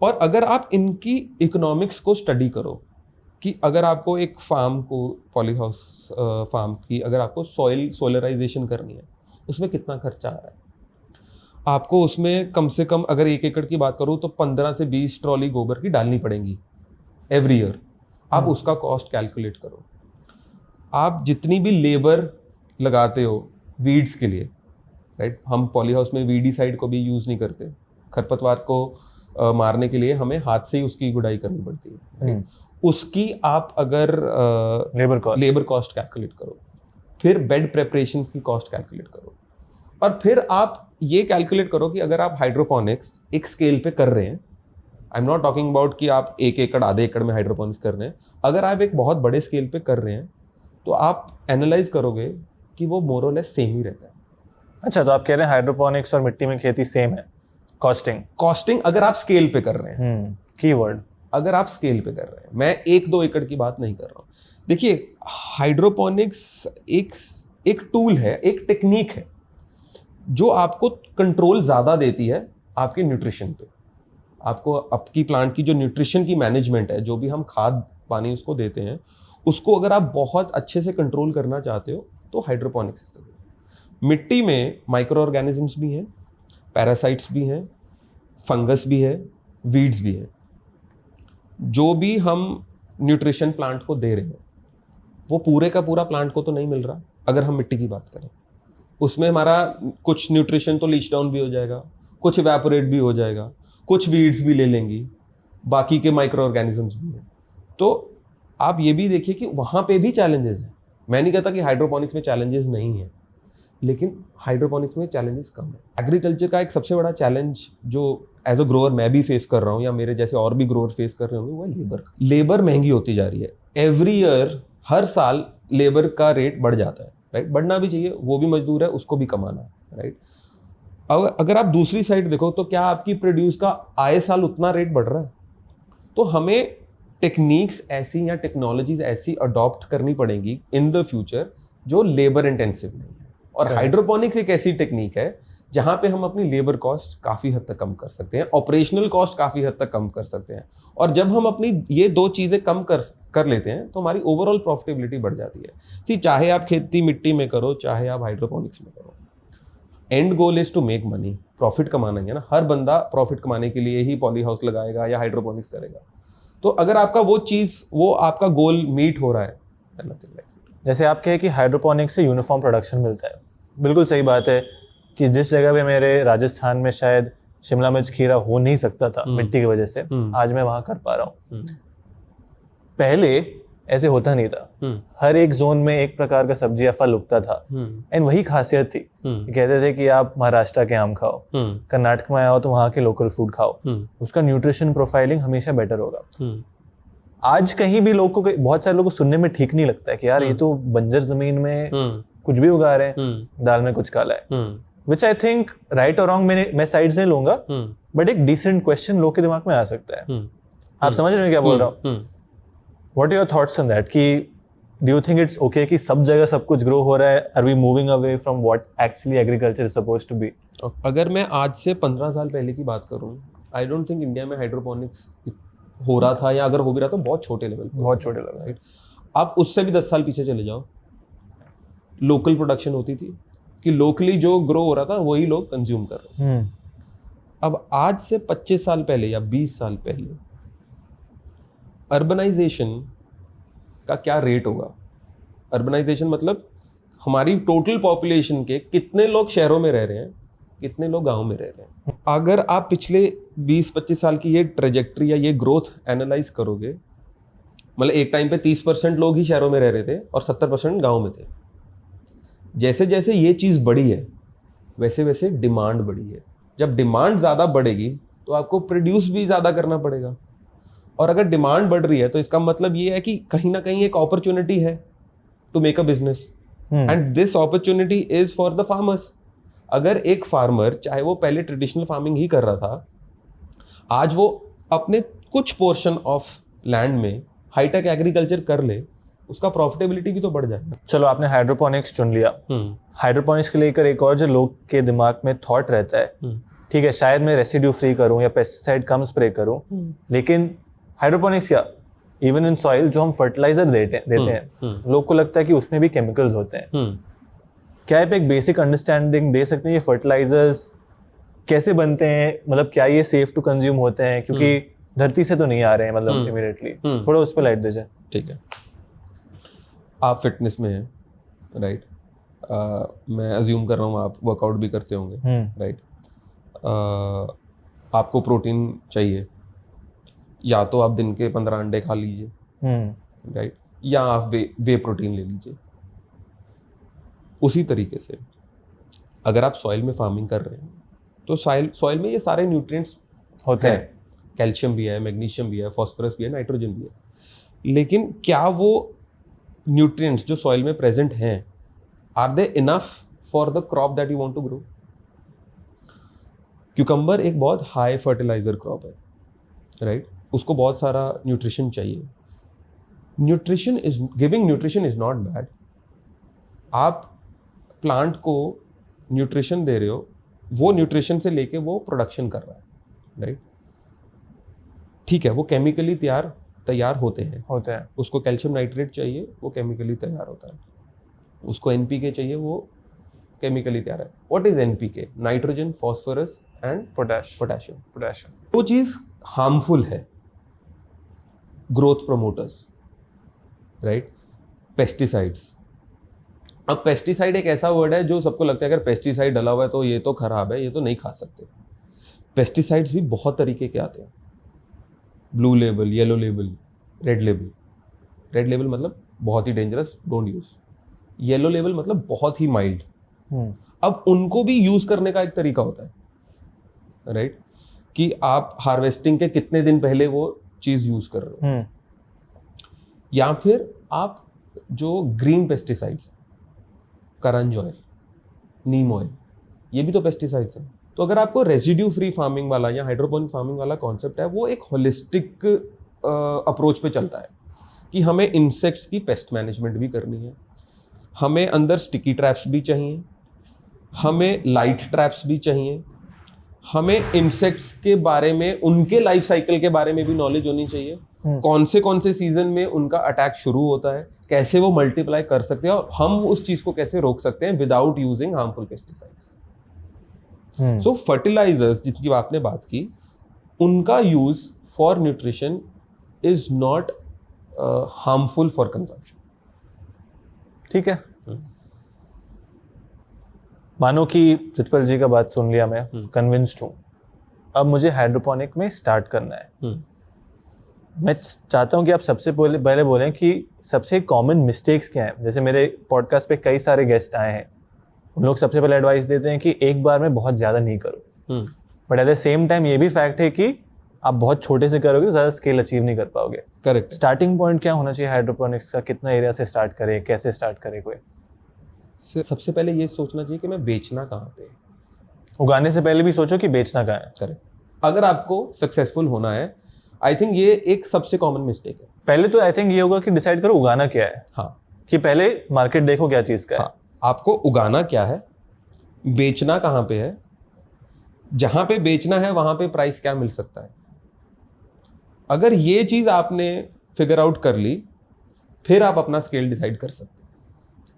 और अगर आप इनकी इकोनॉमिक्स को स्टडी करो कि अगर आपको एक फार्म को, पॉली हाउस फार्म की अगर आपको सॉइल सोलराइजेशन करनी है, उसमें कितना खर्चा आ रहा है आपको। उसमें कम से कम अगर 1 एकड़ की बात करूँ तो 15 से 20 ट्रॉली गोबर की डालनी पड़ेंगी एवरी ईयर। आप उसका कॉस्ट कैलकुलेट करो। आप जितनी भी लेबर लगाते हो वीड्स के लिए, राइट, हम पॉली हाउस में वीडीसाइड को भी यूज़ नहीं करते, खरपतवार को मारने के लिए हमें हाथ से ही उसकी गुड़ाई करनी पड़ती है, राइट। उसकी आप अगर लेबर कॉस्ट कैलकुलेट करो, फिर बेड प्रेपरेशन की कॉस्ट कैलकुलेट करो, और फिर आप ये कैलकुलेट करो कि अगर आप हाइड्रोपोनिक्स एक स्केल पे कर रहे हैं, I am not talking about कि आप 1 एकड़ आधे एकड़ में हाइड्रोपोनिक्स कर रहे हैं, अगर आप एक बहुत बड़े स्केल पे कर रहे हैं तो आप एनालाइज करोगे कि वो मोर और लेस सेम ही रहता है। अच्छा, तो आप कह रहे हैं हाइड्रोपोनिक्स और मिट्टी में खेती सेम है? कॉस्टिंग अगर आप स्केल पे कर रहे हैं, कीवर्ड, अगर आप स्केल पे कर रहे हैं, मैं 1-2 एकड़ की बात नहीं कर रहा हूँ। देखिए, हाइड्रोपोनिक्स एक टूल है, एक टेक्निक है जो आपको कंट्रोल ज़्यादा देती है आपके न्यूट्रिशन पे। आपको आपकी प्लांट की जो न्यूट्रिशन की मैनेजमेंट है, जो भी हम खाद पानी उसको देते हैं, उसको अगर आप बहुत अच्छे से कंट्रोल करना चाहते हो तो हाइड्रोपोनिक्स इस्तेमाल करो। मिट्टी में माइक्रो ऑर्गेनिजम्स भी हैं, पैरासाइट्स भी हैं, फंगस भी है, वीड्स भी है। जो भी हम न्यूट्रिशन प्लांट को दे रहे हैं वो पूरे का पूरा प्लांट को तो नहीं मिल रहा। अगर हम मिट्टी की बात करें, उसमें हमारा कुछ न्यूट्रिशन तो लीच डाउन भी हो जाएगा, कुछ इवेपोरेट भी हो जाएगा, कुछ वीड्स भी ले लेंगी, बाकी के माइक्रो ऑर्गेनिजम्स भी हैं। तो आप ये भी देखिए कि वहाँ पे भी चैलेंजेस हैं। मैं नहीं कहता कि हाइड्रोपोनिक्स में चैलेंजेस नहीं है, लेकिन हाइड्रोपोनिक्स में चैलेंजेस कम है। एग्रीकल्चर का एक सबसे बड़ा चैलेंज जो एज अ ग्रोअर मैं भी फेस कर रहा हूँ, या मेरे जैसे और भी ग्रोअर फेस कर रहे होंगे, वो है लेबर। लेबर महंगी होती जा रही है एवरी ईयर, हर साल लेबर का रेट बढ़ जाता है, राइट। बढ़ना भी चाहिए, वो भी मजदूर है, उसको भी कमाना है, राइट। अब अगर आप दूसरी साइड देखो तो क्या आपकी प्रोड्यूस का आए साल उतना रेट बढ़ रहा है? तो हमें टेक्निक्स ऐसी या टेक्नोलॉजीज ऐसी अडॉप्ट करनी पड़ेंगी इन द फ्यूचर जो लेबर इंटेंसिव नहीं है। और हाइड्रोपोनिक्स एक ऐसी टेक्निक है जहाँ पे हम अपनी लेबर कॉस्ट काफ़ी हद तक कम कर सकते हैं, ऑपरेशनल कॉस्ट काफ़ी हद तक कम कर सकते हैं। और जब हम अपनी ये 2 चीज़ें कम कर लेते हैं तो हमारी ओवरऑल प्रॉफिटेबिलिटी बढ़ जाती है। चाहे आप खेती मिट्टी में करो, चाहे आप हाइड्रोपोनिक्स में करो, and goal is to make money, profit कमाना ही है ना। हर बंदा प्रॉफिट कमाने के लिए ही पॉली हाउस लगाएगा या हाइड्रोपोनिक्स करेगा। तो अगर आपका वो आपका गोल मीट हो रहा है, नथिंग लाइक इट। जैसे आप कहे कि हाइड्रोपोनिक्स से यूनिफॉर्म प्रोडक्शन मिलता है, बिल्कुल सही बात है कि जिस जगह पे मेरे राजस्थान में शायद शिमला मिर्च खीरा हो नहीं सकता था मिट्टी की वजह से, आज मैं वहाँ कर पा रहा हूँ। पहले ऐसे होता नहीं था। हर एक जोन में एक प्रकार का सब्जी या फल उगता था, एंड वही खासियत थी। कहते थे कि आप महाराष्ट्र के आम खाओ, कर्नाटक में आओ तो वहाँ के लोकल फूड खाओ, उसका न्यूट्रिशन प्रोफाइलिंग हमेशा बेटर होगा। आज कहीं भी लोगों को, बहुत सारे लोगों को सुनने में ठीक नहीं लगता है कि यार ये तो बंजर जमीन में कुछ भी उगा रहे हैं, दाल में कुछ काला है। विच आई थिंक राइट और रॉन्ग मैं साइड्स नहीं लूंगा, बट एक डिसेंट क्वेश्चन लोग के दिमाग में आ सकता है। आप समझ रहे हो क्या बोल रहा हूँ? What are your thoughts on that? कि do you think it's okay कि सब जगह सब कुछ ग्रो हो रहा है? Are we moving away from what actually agriculture is supposed to be? अगर मैं आज से 15 साल पहले की बात करूं आई डोंट थिंक इंडिया में हाइड्रोपोनिक्स हो रहा था, या अगर हो भी रहा तो बहुत छोटे लेवल पे, बहुत छोटे लेवल, राइट। आप उससे भी 10 साल पीछे चले जाओ, लोकल प्रोडक्शन होती थी कि लोकली जो ग्रो हो रहा था वही लोग कंज्यूम कर रहे थे। अब आज से 25 साल पहले या 20 साल पहले अर्बनाइजेशन का क्या रेट होगा? अर्बनाइजेशन मतलब हमारी टोटल पॉपुलेशन के कितने लोग शहरों में रह रहे हैं, कितने लोग गांव में रह रहे हैं। अगर आप पिछले 20-25 साल की ये ट्रेजेक्ट्री या ये ग्रोथ एनालाइज करोगे, मतलब एक टाइम पे 30% लोग ही शहरों में रह रहे थे और 70% गांव में थे। जैसे जैसे ये चीज़ बढ़ी है वैसे वैसे डिमांड बढ़ी है। जब डिमांड ज़्यादा बढ़ेगी तो आपको प्रोड्यूस भी ज़्यादा करना पड़ेगा, और अगर डिमांड बढ़ रही है तो इसका मतलब ये है कि कहीं ना कहीं एक अपॉर्चुनिटी है to make a business, and this opportunity is for the farmers. अगर एक फार्मर, चाहे वो पहले ट्रेडिशनल फार्मिंग ही कर रहा था, आज वो अपने कुछ पोर्शन ऑफ लैंड में हाईटेक एग्रीकल्चर कर ले, उसका प्रॉफिटेबिलिटी भी तो बढ़ जाएगा। चलो आपने हाइड्रोपोनिक्स चुन लिया, हाइड्रोपोनिक्स को लेकर एक और जो लोग के दिमाग में थॉट रहता है, ठीक है शायद मैं रेसिड्यू फ्री करूं या पेस्टिसाइड कम स्प्रे करूं, लेकिन हाइड्रोपोनिक्स या इवन इन सॉइल जो हम फर्टिलाइजर देते हैं लोग को लगता है कि उसमें भी केमिकल्स होते हैं। क्या आप एक बेसिक अंडरस्टैंडिंग दे सकते हैं ये फर्टिलाइजर्स कैसे बनते हैं, मतलब क्या ये सेफ टू कंज्यूम होते हैं, क्योंकि धरती से तो नहीं आ रहे हैं मतलब इमीडिएटली, थोड़ा उस पर लाइट दीजिए। ठीक है, आप फिटनेस में हैं, राइट, मैं अज्यूम कर रहा हूँ आप वर्कआउट भी करते होंगे, राइट। आपको प्रोटीन चाहिए, या तो आप दिन के 15 अंडे खा लीजिए, राइट, या आप वे प्रोटीन ले लीजिए। उसी तरीके से अगर आप सॉइल में फार्मिंग कर रहे हैं तो सॉइल में ये सारे न्यूट्रिएंट्स होते हैं, कैल्शियम भी है, मैग्नीशियम भी है, फास्फोरस भी है, नाइट्रोजन भी है। लेकिन क्या वो न्यूट्रिएंट्स जो सॉइल में प्रेजेंट हैं, are they enough for the crop that you want to grow? Cucumber एक बहुत हाई फर्टिलाइजर क्रॉप है, राइट, उसको बहुत सारा न्यूट्रिशन चाहिए। Giving nutrition is not bad. आप प्लांट को न्यूट्रिशन दे रहे हो, वो न्यूट्रिशन से लेके वो प्रोडक्शन कर रहा है, राइट। ठीक है, वो केमिकली तैयार होते हैं। उसको कैल्शियम नाइट्रेट चाहिए, वो केमिकली तैयार होता है। उसको एनपीके चाहिए, वो केमिकली तैयार है। What is NPK? Nitrogen, phosphorus and potassium. वो चीज़ हार्मफुल है। Growth promoters, right, pesticides. अब पेस्टिसाइड एक ऐसा वर्ड है जो सबको लगता है अगर पेस्टिसाइड डला हुआ है तो ये तो खराब है, ये तो नहीं खा सकते। पेस्टिसाइड्स भी बहुत तरीके के आते हैं, blue label, yellow label, red label. Red label मतलब बहुत ही dangerous, don't use. Yellow label मतलब बहुत ही माइल्ड। अब उनको भी यूज करने का एक तरीका होता है, राइट, कि आप हार्वेस्टिंग के कितने दिन पहले वो चीज यूज कर रहे हो, या फिर आप जो ग्रीन पेस्टिसाइड्स, करंज ऑयल, नीम ऑयल, ये भी तो पेस्टिसाइड्स हैं। तो अगर आपको रेजिड्यू फ्री फार्मिंग वाला या हाइड्रोपोनिक फार्मिंग वाला कॉन्सेप्ट है, वो एक होलिस्टिक अप्रोच पे चलता है कि हमें इंसेक्ट्स की पेस्ट मैनेजमेंट भी करनी है, हमें अंदर स्टिकी ट्रैप्स भी चाहिए, हमें लाइट ट्रैप्स भी चाहिए, हमें इंसेक्ट्स के बारे में, उनके लाइफ साइकिल के बारे में भी नॉलेज होनी चाहिए। कौन से सीजन में उनका अटैक शुरू होता है, कैसे वो मल्टीप्लाई कर सकते हैं, और हम उस चीज को कैसे रोक सकते हैं विदाउट यूजिंग हार्मफुल पेस्टिसाइड्स। सो फर्टिलाइजर्स जिसकी आपने बात की, उनका use for nutrition is not harmful for consumption. ठीक है, मानो कि प्रितपाल जी का बात सुन लिया, मैं कन्विंस्ड हूँ, अब मुझे हाइड्रोपोनिक में स्टार्ट करना है। मैं चाहता हूँ कि आप सबसे पहले बोलें कि सबसे कॉमन मिस्टेक्स क्या हैं। जैसे मेरे पॉडकास्ट पे कई सारे गेस्ट आए हैं, उन लोग सबसे पहले एडवाइस देते हैं कि एक बार में बहुत ज़्यादा नहीं करो, but at the same time ये भी फैक्ट है कि आप बहुत छोटे से करोगे तो ज़्यादा स्केल अचीव नहीं कर पाओगे। करेक्ट। स्टार्टिंग पॉइंट क्या होना चाहिए हाइड्रोपोनिक्स का? कितना एरिया से स्टार्ट करें, कैसे स्टार्ट करे? कोई सबसे पहले ये सोचना चाहिए कि मैं बेचना कहाँ पे। उगाने से पहले भी सोचो कि बेचना कहाँ है। करेक्ट। अगर आपको सक्सेसफुल होना है, आई थिंक ये एक सबसे कॉमन मिस्टेक है। पहले तो आई थिंक ये होगा कि डिसाइड करो उगाना क्या है। हाँ, कि पहले मार्केट देखो क्या चीज़ का है। हाँ, आपको उगाना क्या है, बेचना कहाँ पे है, जहां पे बेचना है वहां पे प्राइस क्या मिल सकता है। अगर ये चीज आपने फिगर आउट कर ली, फिर आप अपना स्केल डिसाइड कर सकते हैं।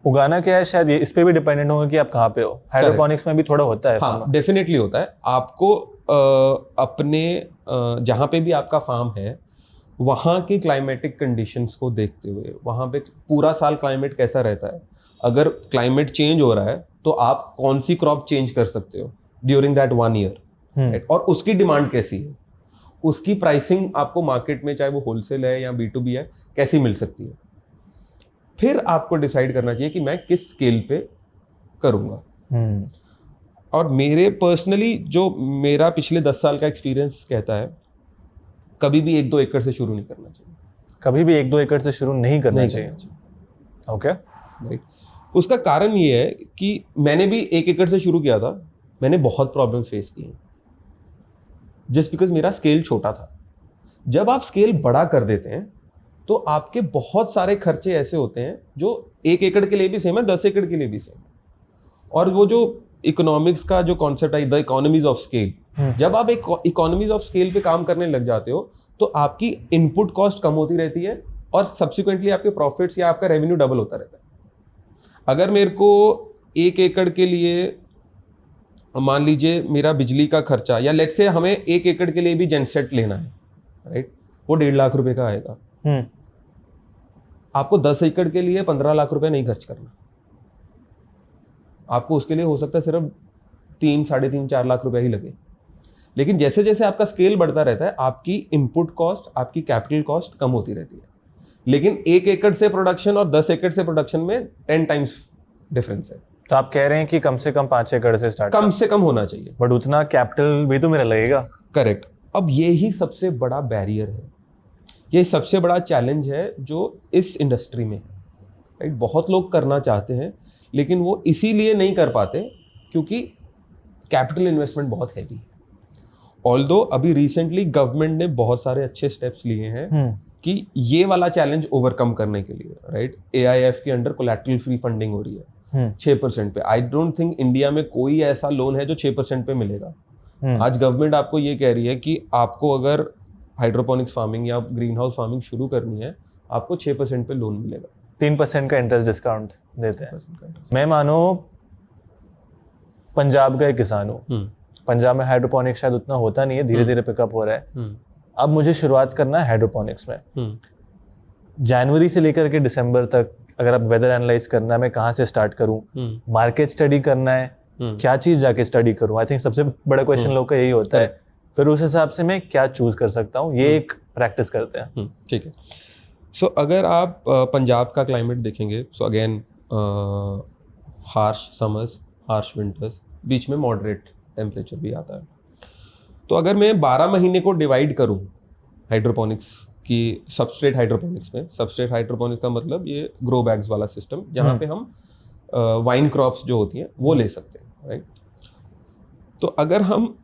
उगाना क्या है शायद ये इस पे भी डिपेंडेंट होगा कि आप कहाँ पे हो। हाइड्रोपोनिक्स में भी थोड़ा होता है। हाँ, डेफिनेटली होता है। आपको अपने जहाँ पे भी आपका फार्म है वहाँ के क्लाइमेटिक कंडीशंस को देखते हुए, वहाँ पे पूरा साल क्लाइमेट कैसा रहता है, अगर क्लाइमेट चेंज हो रहा है तो आप कौन सी क्रॉप चेंज कर सकते हो ड्यूरिंग दैट 1 ईयर, और उसकी डिमांड कैसी है, उसकी प्राइसिंग आपको मार्केट में, चाहे वो होलसेल है या B2B है, कैसी मिल सकती है। फिर आपको डिसाइड करना चाहिए कि मैं किस स्केल पे करूँगा। और मेरे पर्सनली जो मेरा पिछले 10 साल का एक्सपीरियंस कहता है, कभी भी 1-2 एकड़ से शुरू नहीं करना चाहिए। कभी भी 1-2 एकड़ से शुरू नहीं करना चाहिए। Okay, right. उसका कारण ये है कि मैंने भी 1 एकड़ से शुरू किया था, मैंने बहुत प्रॉब्लम्स फेस किए जस्ट बिकॉज मेरा स्केल छोटा था। जब आप स्केल बड़ा कर देते हैं तो आपके बहुत सारे खर्चे ऐसे होते हैं जो 1 एकड़ के लिए भी सेम है, 10 एकड़ के लिए भी सेम है। और वो जो इकोनॉमिक्स का जो कॉन्सेप्ट है, द इकोनॉमीज ऑफ स्केल, जब आप एक इकोनॉमीज ऑफ स्केल पे काम करने लग जाते हो तो आपकी इनपुट कॉस्ट कम होती रहती है और सब्सिक्वेंटली आपके प्रॉफिट्स या आपका रेवेन्यू डबल होता रहता है। अगर मेरे को 1 एकड़ के लिए, मान लीजिए मेरा बिजली का खर्चा, या लेट्स से हमें 1 एकड़ के लिए भी जेनसेट लेना है, राइट, वो 1.5 लाख रुपए का आएगा। आपको 10 एकड़ के लिए 15 लाख रुपए नहीं खर्च करना, आपको उसके लिए हो सकता है सिर्फ 3, 3.5, 4 लाख रुपए ही लगे। लेकिन जैसे जैसे आपका स्केल बढ़ता रहता है, आपकी इनपुट कॉस्ट, आपकी कैपिटल कॉस्ट कम होती रहती है। लेकिन 1 एकड़ से प्रोडक्शन और 10 एकड़ से प्रोडक्शन में 10 टाइम्स डिफरेंस है। तो आप कह रहे हैं कि कम से कम 5 एकड़ से स्टार्ट, कम से कम होना चाहिए, बट उतना कैपिटल भी तो मेरा लगेगा। करेक्ट। अब ये ही सबसे बड़ा बैरियर है, ये सबसे बड़ा चैलेंज है जो इस इंडस्ट्री में है, राइट। बहुत लोग करना चाहते हैं लेकिन वो इसीलिए नहीं कर पाते क्योंकि कैपिटल इन्वेस्टमेंट बहुत हैवी है। ऑल्दो अभी रिसेंटली गवर्नमेंट ने बहुत सारे अच्छे स्टेप्स लिए हैं कि ये वाला चैलेंज ओवरकम करने के लिए, राइट, AIF के अंडर कोलैटरल फ्री फंडिंग हो रही है 6% पे। आई डोंट थिंक इंडिया में कोई ऐसा लोन है जो 6% पे मिलेगा। आज गवर्नमेंट आपको ये कह रही है कि आपको अगर हाइड्रोपोनिक्स फार्मिंग या ग्रीन हाउस फार्मिंग शुरू करनी है, आपको 6% पे लोन मिलेगा। 3% का इंटरेस्ट डिस्काउंट देते हैं। मैं मानो पंजाब का एक किसान हूँ, पंजाब में हाइड्रोपोनिक्स शायद उतना होता नहीं है, धीरे धीरे पिकअप हो रहा है। अब मुझे शुरुआत करना है हाइड्रोपोनिक्स में। जनवरी से लेकर के दिसंबर तक अगर आप वेदर एनालाइज करना है, मैं कहाँ से स्टार्ट करूँ, मार्केट स्टडी करना है, क्या चीज़ जाके स्टडी करूँ। आई थिंक सबसे बड़ा क्वेश्चन लोग का यही होता है। फिर उस हिसाब से मैं क्या चूज कर सकता हूँ, ये एक प्रैक्टिस करते हैं। ठीक है। सो अगर आप पंजाब का क्लाइमेट देखेंगे, so again harsh summers, harsh winters, बीच में मॉडरेट टेम्परेचर भी आता है। तो अगर मैं 12 महीने को डिवाइड करूं हाइड्रोपोनिक्स की, सबस्ट्रेट हाइड्रोपोनिक्स में, सबस्ट्रेट हाइड्रोपोनिक्स का मतलब ये ग्रो बैग्स वाला सिस्टम जहाँ पे हम वाइन क्रॉप्स जो होती हैं वो ले सकते हैं, राइट। तो अगर हम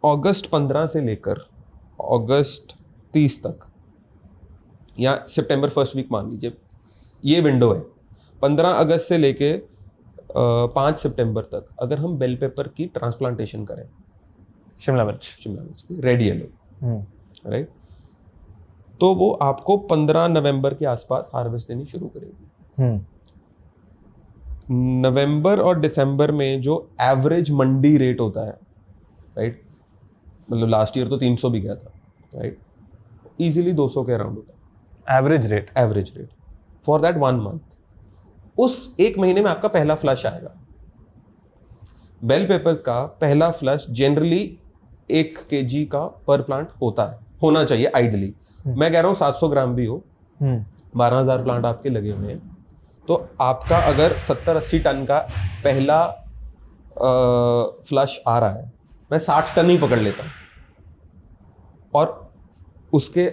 अगस्त 15 से लेकर अगस्त 30 तक या सितंबर फर्स्ट वीक मान लीजिए, ये विंडो है 15 अगस्त से लेके 5 सितंबर तक, अगर हम बेल पेपर की ट्रांसप्लांटेशन करें, शिमला मिर्च की रेड येलो, राइट, तो वो आपको 15 नवंबर के आसपास हार्वेस्ट देनी शुरू करेगी। नवंबर और दिसंबर में जो एवरेज मंडी रेट होता है, राइट, मतलब लास्ट ईयर तो 300 भी गया था, राइट, इजीली 200 के अराउंड होता है average rate for that 1 month. उस 1 महीने में आपका पहला फ्लश आएगा। बेल पेपर्स का पहला फ्लश जनरली 1 kg का पर प्लांट होना चाहिए आइडली। मैं कह रहा हूँ 700 ग्राम भी हो, 12,000 प्लांट आपके लगे हुए हैं, तो आपका अगर 70-80 टन का पहला फ्लश आ रहा है, मैं 60 टन ही पकड़ लेता हूँ। और उसके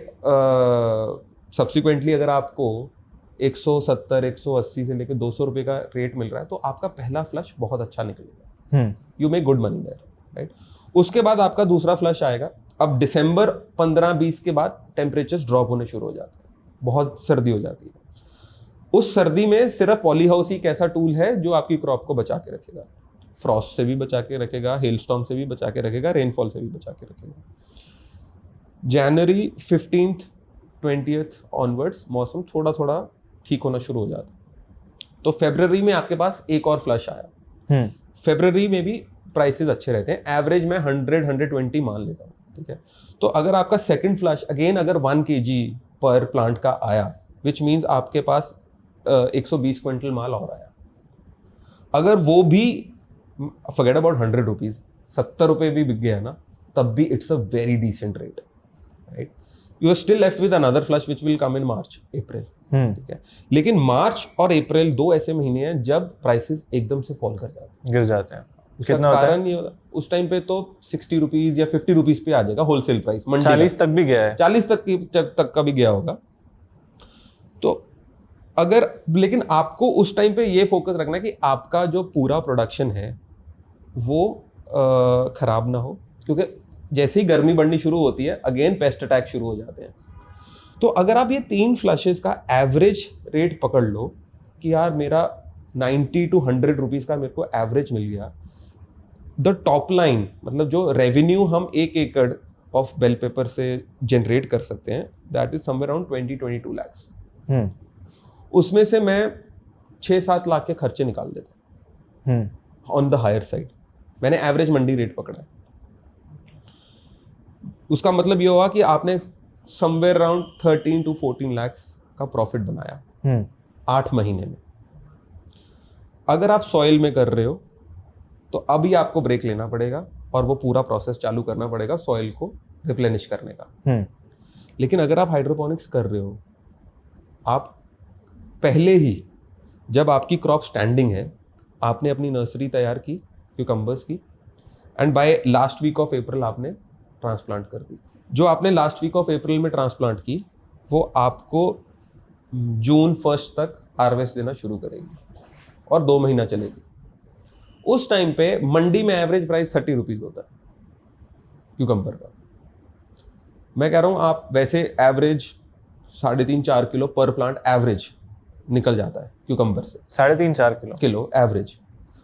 सब्सिक्वेंटली अगर आपको 170, 180 से लेकर 200 रुपये का रेट मिल रहा है, तो आपका पहला फ्लश बहुत अच्छा निकलेगा। You make good money there, right. उसके बाद आपका दूसरा फ्लश आएगा। अब दिसंबर 15-20 के बाद टेम्परेचर्स ड्रॉप होने शुरू हो जाते हैं, बहुत सर्दी हो जाती है। उस सर्दी में सिर्फ पॉली हाउस ही एक ऐसा टूल है जो आपकी क्रॉप को बचा के रखेगा। फ्रॉस्ट से भी बचा के रखेगा, हेलस्टॉर्म से भी बचा के रखेगा, रेनफॉल से भी बचा के रखेगा। जनवरी 15th 20th ऑनवर्ड्स मौसम थोड़ा थोड़ा ठीक होना शुरू हो जाता है। तो फरवरी में आपके पास एक और फ्लश आया। फरवरी में भी प्राइसेस अच्छे रहते हैं, एवरेज मैं 100-120 मान लेता हूँ, ठीक है। तो अगर आपका सेकंड फ्लश अगेन अगर 1 kg पर प्लांट का आया, विच मीन्स आपके पास 120 क्विंटल माल और आया। अगर वो भी फॉरगेट अबाउट 100 रुपीज़, 70 रुपये भी बिक गया ना, तब भी it's a very decent rate, right. You are still left with another flush which will come in March April, ठीक है। लेकिन मार्च और अप्रैल 2 ऐसे महीने हैं जब प्राइसेस एकदम से फॉल कर जाते हैं, गिर जाते हैं। उसका कारण ये होता, उस टाइम पे तो 60 रुपीज़ या 50 रुपीज़ पे आ जाएगा होलसेल प्राइस, मंडी 40 तक भी गया है, 40 तक का भी गया होगा। तो अगर, लेकिन आपको उस टाइम पे ये फोकस रखना है कि आपका जो पूरा प्रोडक्शन है वो खराब ना हो, क्योंकि जैसे ही गर्मी बढ़नी शुरू होती है अगेन पेस्ट अटैक शुरू हो जाते हैं। तो अगर आप ये 3 फ्लशेस का एवरेज रेट पकड़ लो कि यार मेरा 90 to 100 रुपीज़ का मेरे को एवरेज मिल गया, द टॉप लाइन मतलब जो रेवेन्यू हम 1 एकड़ ऑफ बेल पेपर से जनरेट कर सकते हैं, that is somewhere around 20-22 lakhs। उसमें से मैं 6-7 लाख के खर्चे निकाल देता हूँ ऑन द हायर साइड। मैंने एवरेज मंडी रेट पकड़ा है। उसका मतलब ये हुआ कि आपने समवेयर अराउंड 13 to 14 lakhs का प्रॉफिट बनाया 8 महीने में। अगर आप सॉइल में कर रहे हो तो अभी आपको ब्रेक लेना पड़ेगा और वो पूरा प्रोसेस चालू करना पड़ेगा सॉइल को रिप्लेनिश करने का। लेकिन अगर आप हाइड्रोपोनिक्स कर रहे हो, आप पहले ही जब आपकी क्रॉप स्टैंडिंग है, आपने अपनी नर्सरी तैयार की क्यूकम्बर्स की, and by last week of April आपने ट्रांसप्लांट कर दी। जो आपने लास्ट वीक ऑफ अप्रैल में ट्रांसप्लांट की वो आपको जून 1 तक हार्वेस्ट देना शुरू करेगी और 2 महीना चलेगी। उस टाइम पे मंडी में एवरेज प्राइस 30 रुपीज़ होता है क्यूकम्बर का। मैं कह रहा हूँ आप वैसे एवरेज 3.5-4 किलो पर प्लांट एवरेज निकल जाता है क्यूकम्बर से, 3.5-4 किलो एवरेज।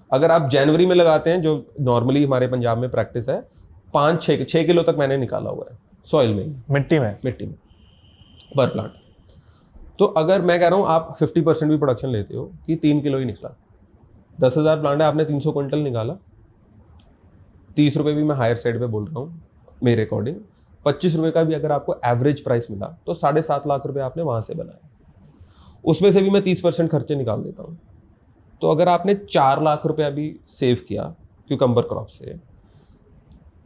अगर आप जनवरी में लगाते हैं, जो नॉर्मली हमारे पंजाब में प्रैक्टिस है, 5-6 किलो तक मैंने निकाला हुआ है सॉइल में, मिट्टी में पर प्लांट। तो अगर मैं कह रहा हूँ आप 50% भी प्रोडक्शन लेते हो कि 3 किलो ही निकला, 10,000 प्लांट है, आपने 300 क्विंटल निकाला, 30 रुपये भी मैं हायर साइड पे बोल रहा हूँ मेरे अकॉर्डिंग, 25 रुपये का भी अगर आपको एवरेज प्राइस मिला तो 7.5 लाख रुपए आपने वहाँ से बनाया। उसमें से भी मैं 30% खर्चे निकाल देता हूँ। तो अगर आपने 4 लाख रुपया भी सेव किया क्यूकम्बर क्रॉप से,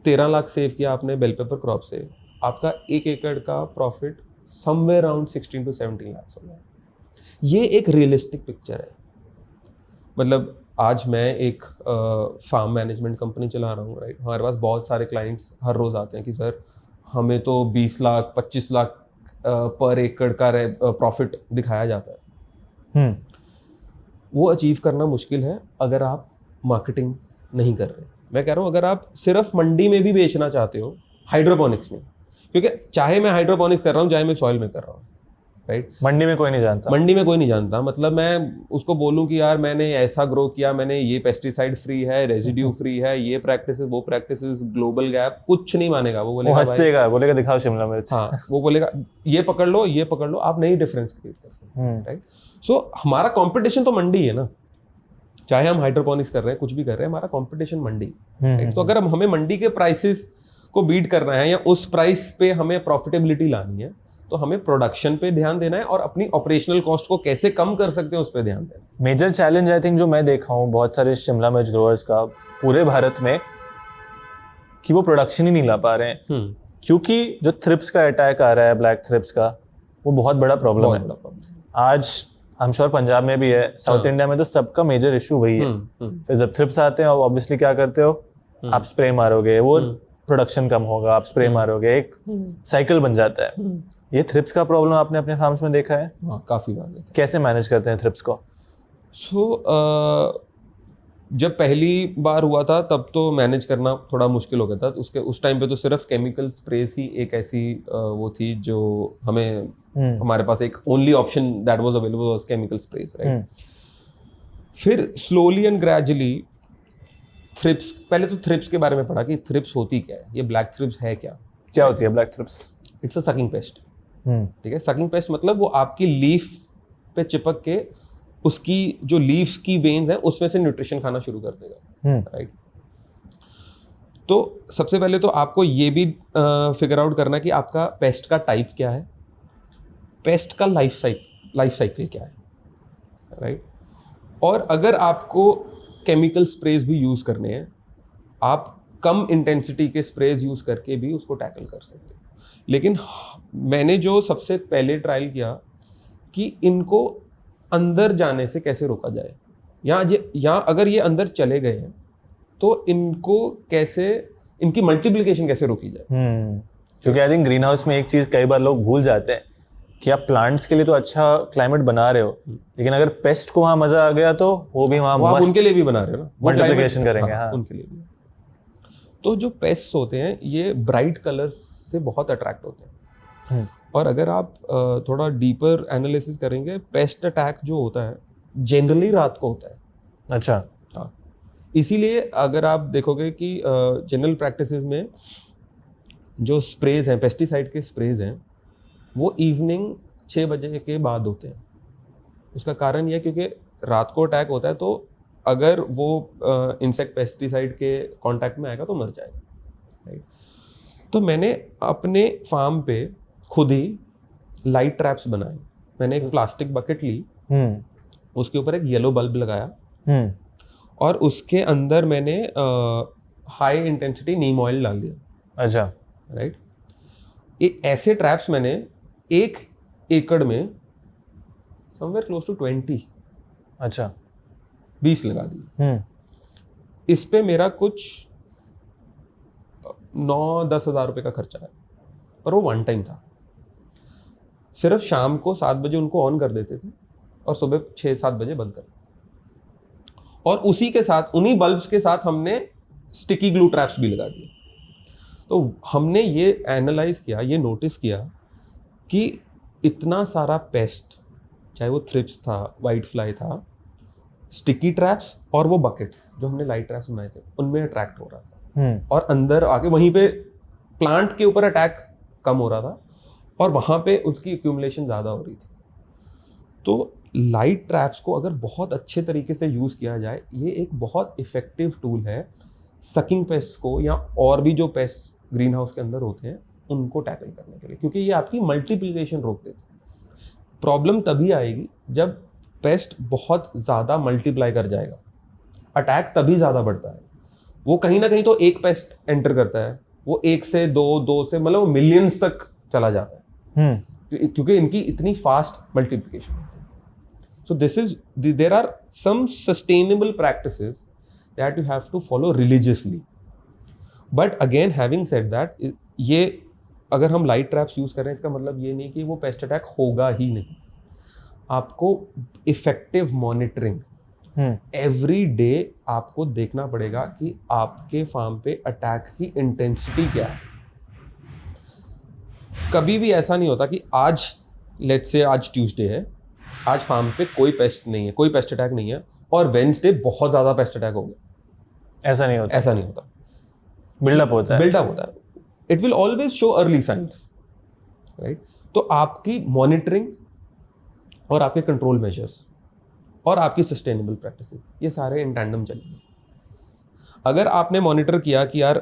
13 लाख सेव किया आपने बेल पेपर क्रॉप से, आपका 1 एकड़ का profit somewhere around 16 to 17 lakh हो गया। ये एक रियलिस्टिक पिक्चर है। मतलब आज मैं एक फार्म मैनेजमेंट कंपनी चला रहा हूँ, राइट। हमारे पास बहुत सारे क्लाइंट्स हर रोज़ आते हैं कि सर हमें तो 20 लाख 25 लाख पर एकड़ का प्रॉफिट दिखाया जाता है। वो अचीव करना मुश्किल है अगर आप मार्केटिंग नहीं कर रहे। मैं कह रहा हूँ अगर आप सिर्फ मंडी में भी बेचना चाहते हो, हाइड्रोपोनिक्स में, क्योंकि चाहे मैं हाइड्रोपोनिक्स कर रहा हूँ चाहे मैं सॉइल में कर रहा हूँ, राइट। मंडी में कोई नहीं जानता। मतलब मैं उसको बोलूं कि यार मैंने ऐसा ग्रो किया, मैंने ये पेस्टिसाइड फ्री है, रेजिड्यू फ्री है, ये प्रैक्टिसेस वो प्रैक्टिसेस, ग्लोबल गैप, कुछ नहीं मानेगा। वो बोलेगा बोलेगा दिखाओ शिमला मिर्च। हाँ, वो बोलेगा ये पकड़ लो, आप नहीं डिफरेंस क्रिएट कर सकते, राइट। सो हमारा कंपटीशन तो मंडी है ना, चाहे हम हाइड्रोपोनिक्स कर रहे हैं, कुछ भी कर रहे हैं, हमारा कंपटीशन मंडी, राइट। तो अगर हमें मंडी के प्राइसेस को बीट करना है या उस प्राइस पे हमें प्रॉफिटेबिलिटी लानी है, तो हमें प्रोडक्शन पे ध्यान देना है और अपनी ऑपरेशनल कॉस्ट को कैसे कम कर सकते हैं उस पे ध्यान देना है। मेजर चैलेंज आई थिंक जो मैं देखा हूँ बहुत सारे शिमला मिर्च ग्रोअर्स का पूरे भारत में, कि वो प्रोडक्शन ही नहीं ला पा रहे हैं, क्योंकि जो थ्रिप्स का अटैक आ रहा है, ब्लैक थ्रिप्स का, वो बहुत बड़ा प्रॉब्लम है। आज आई एम श्योर पंजाब में भी है, साउथ इंडिया में तो सबका मेजर इशू वही है। फिर जब थ्रिप्स आते हैं ऑब्वियसली क्या करते हो, आप स्प्रे मारोगे, वो प्रोडक्शन कम होगा, आप स्प्रे मारोगे, एक साइकिल बन जाता है। ये थ्रिप्स का प्रॉब्लम आपने अपने फार्म्स में देखा है? हाँ, काफ़ी बार देखा। कैसे मैनेज करते हैं थ्रिप्स को? जब पहली बार हुआ था तब तो मैनेज करना थोड़ा मुश्किल हो गया था। उस टाइम पे तो सिर्फ केमिकल स्प्रेस ही एक ऐसी वो थी जो हमें हमारे पास एक only option that was available was chemical स्प्रेस, right. फिर स्लोली एंड ग्रेजुअली थ्रिप्स, पहले तो थ्रिप्स के बारे में पढ़ा कि थ्रिप्स होती क्या है, ये ब्लैक थ्रिप्स है क्या। क्या होती है black thrips? It's a sucking pest. Hmm. ठीक है, सकिंग पेस्ट मतलब वो आपकी लीफ पे चिपक के उसकी जो लीव्स की वेन्स हैं उसमें से न्यूट्रिशन खाना शुरू कर देगा, राइट। तो सबसे पहले तो आपको ये भी फिगर आउट करना है कि आपका पेस्ट का टाइप क्या है, पेस्ट का लाइफ साइकिल क्या है, राइट। और अगर आपको केमिकल स्प्रेज भी यूज़ करने हैं, आप कम इंटेंसिटी के स्प्रेज यूज़ करके भी उसको टैकल कर सकते हैं। लेकिन मैंने जो सबसे पहले ट्रायल किया कि इनको अंदर जाने से कैसे रोका जाए, या अगर ये अंदर चले गए हैं तो इनको कैसे, इनकी मल्टीप्लिकेशन कैसे रोकी जाए। क्योंकि आई थिंक ग्रीन हाउस में एक चीज़ कई बार लोग भूल जाते हैं कि आप प्लांट्स के लिए तो अच्छा क्लाइमेट बना रहे हो, लेकिन अगर पेस्ट को वहाँ मजा आ गया तो वो भी वहाँ आप उनके लिए भी बना रहे हो ना, मल्टीप्लिकेशन करेंगे। हाँ, उनके लिए भी। तो जो पेस्ट्स होते हैं ये ब्राइट कलर्स से बहुत अट्रैक्ट होते हैं, और अगर आप थोड़ा डीपर एनालिसिस करेंगे, पेस्ट अटैक जो होता है जनरली रात को होता है। अच्छा। हाँ, इसीलिए अगर आप देखोगे कि जनरल प्रैक्टिसेस में जो स्प्रेज हैं, पेस्टिसाइड के स्प्रेज हैं, वो इवनिंग 6 बजे के बाद होते हैं। उसका कारण यह है क्योंकि रात को अटैक होता है, तो अगर वो इंसेक्ट पेस्टिसाइड के कांटेक्ट में आएगा तो मर जाएगा, राइट। तो मैंने अपने फार्म पे खुद ही लाइट ट्रैप्स बनाए। मैंने एक प्लास्टिक बकेट ली, उसके ऊपर एक येलो बल्ब लगाया, और उसके अंदर मैंने हाई इंटेंसिटी नीम ऑयल डाल दिया। अच्छा, राइट। ये ऐसे ट्रैप्स मैंने 1 एकड़ में समवेयर क्लोज टू 20, अच्छा, 20 लगा दिए। इस पे मेरा कुछ 9-10 हज़ार रुपये का खर्चा है, पर वो वन टाइम था। सिर्फ शाम को 7 बजे उनको ऑन कर देते थे और सुबह 6-7 बजे बंद कर देते, और उसी के साथ, उन्हीं बल्ब्स के साथ हमने स्टिकी ग्लू ट्रैप्स भी लगा दिए। तो हमने ये एनालाइज किया, ये नोटिस किया कि इतना सारा पेस्ट, चाहे वो थ्रिप्स था, वाइट फ्लाई था, स्टिकी ट्रैप्स और वो बकेट्स जो हमने लाइट ट्रैप्स बनाए थे उनमें अट्रैक्ट हो रहा था, और अंदर आके वहीं पे प्लांट के ऊपर अटैक कम हो रहा था, और वहाँ पे उसकी एक्यूमुलेशन ज़्यादा हो रही थी। तो लाइट ट्रैप्स को अगर बहुत अच्छे तरीके से यूज़ किया जाए, ये एक बहुत इफ़ेक्टिव टूल है सकिंग पेस्ट को, या और भी जो पेस्ट ग्रीन हाउस के अंदर होते हैं उनको टैकल करने के लिए, क्योंकि ये आपकी मल्टीप्लिकेशन रोक देते हैं। प्रॉब्लम तभी आएगी जब पेस्ट बहुत ज़्यादा मल्टीप्लाई कर जाएगा, अटैक तभी ज़्यादा बढ़ता है। वो कहीं ना कहीं तो एक पेस्ट एंटर करता है, वो 1 से 2 से मतलब मिलियंस तक चला जाता है, क्योंकि इनकी इतनी फास्ट मल्टीप्लिकेशन होती है। So there are some sustainable practices that you have to follow religiously. But again having said that, ये अगर हम लाइट ट्रैप्स यूज़ कर रहे हैं इसका मतलब ये नहीं कि वो पेस्ट अटैक होगा ही नहीं। आपको इफेक्टिव मॉनिटरिंग एवरी डे आपको देखना पड़ेगा कि आपके फार्म पे अटैक की इंटेंसिटी क्या है। कभी भी ऐसा नहीं होता कि आज, लेट्स से आज ट्यूसडे है, आज फार्म पे कोई पेस्ट नहीं है, कोई पेस्ट अटैक नहीं है, और वेडनेसडे बहुत ज़्यादा पेस्ट अटैक हो गया। ऐसा नहीं होता, ऐसा नहीं होता, बिल्डअप होता है, बिल्डअप होता है। It will always show early signs, right. तो आपकी मॉनिटरिंग और आपके कंट्रोल मेजर्स और आपकी सस्टेनेबल प्रैक्टिस, ये सारे इन टैंडम चलेंगे। अगर आपने मॉनिटर किया कि यार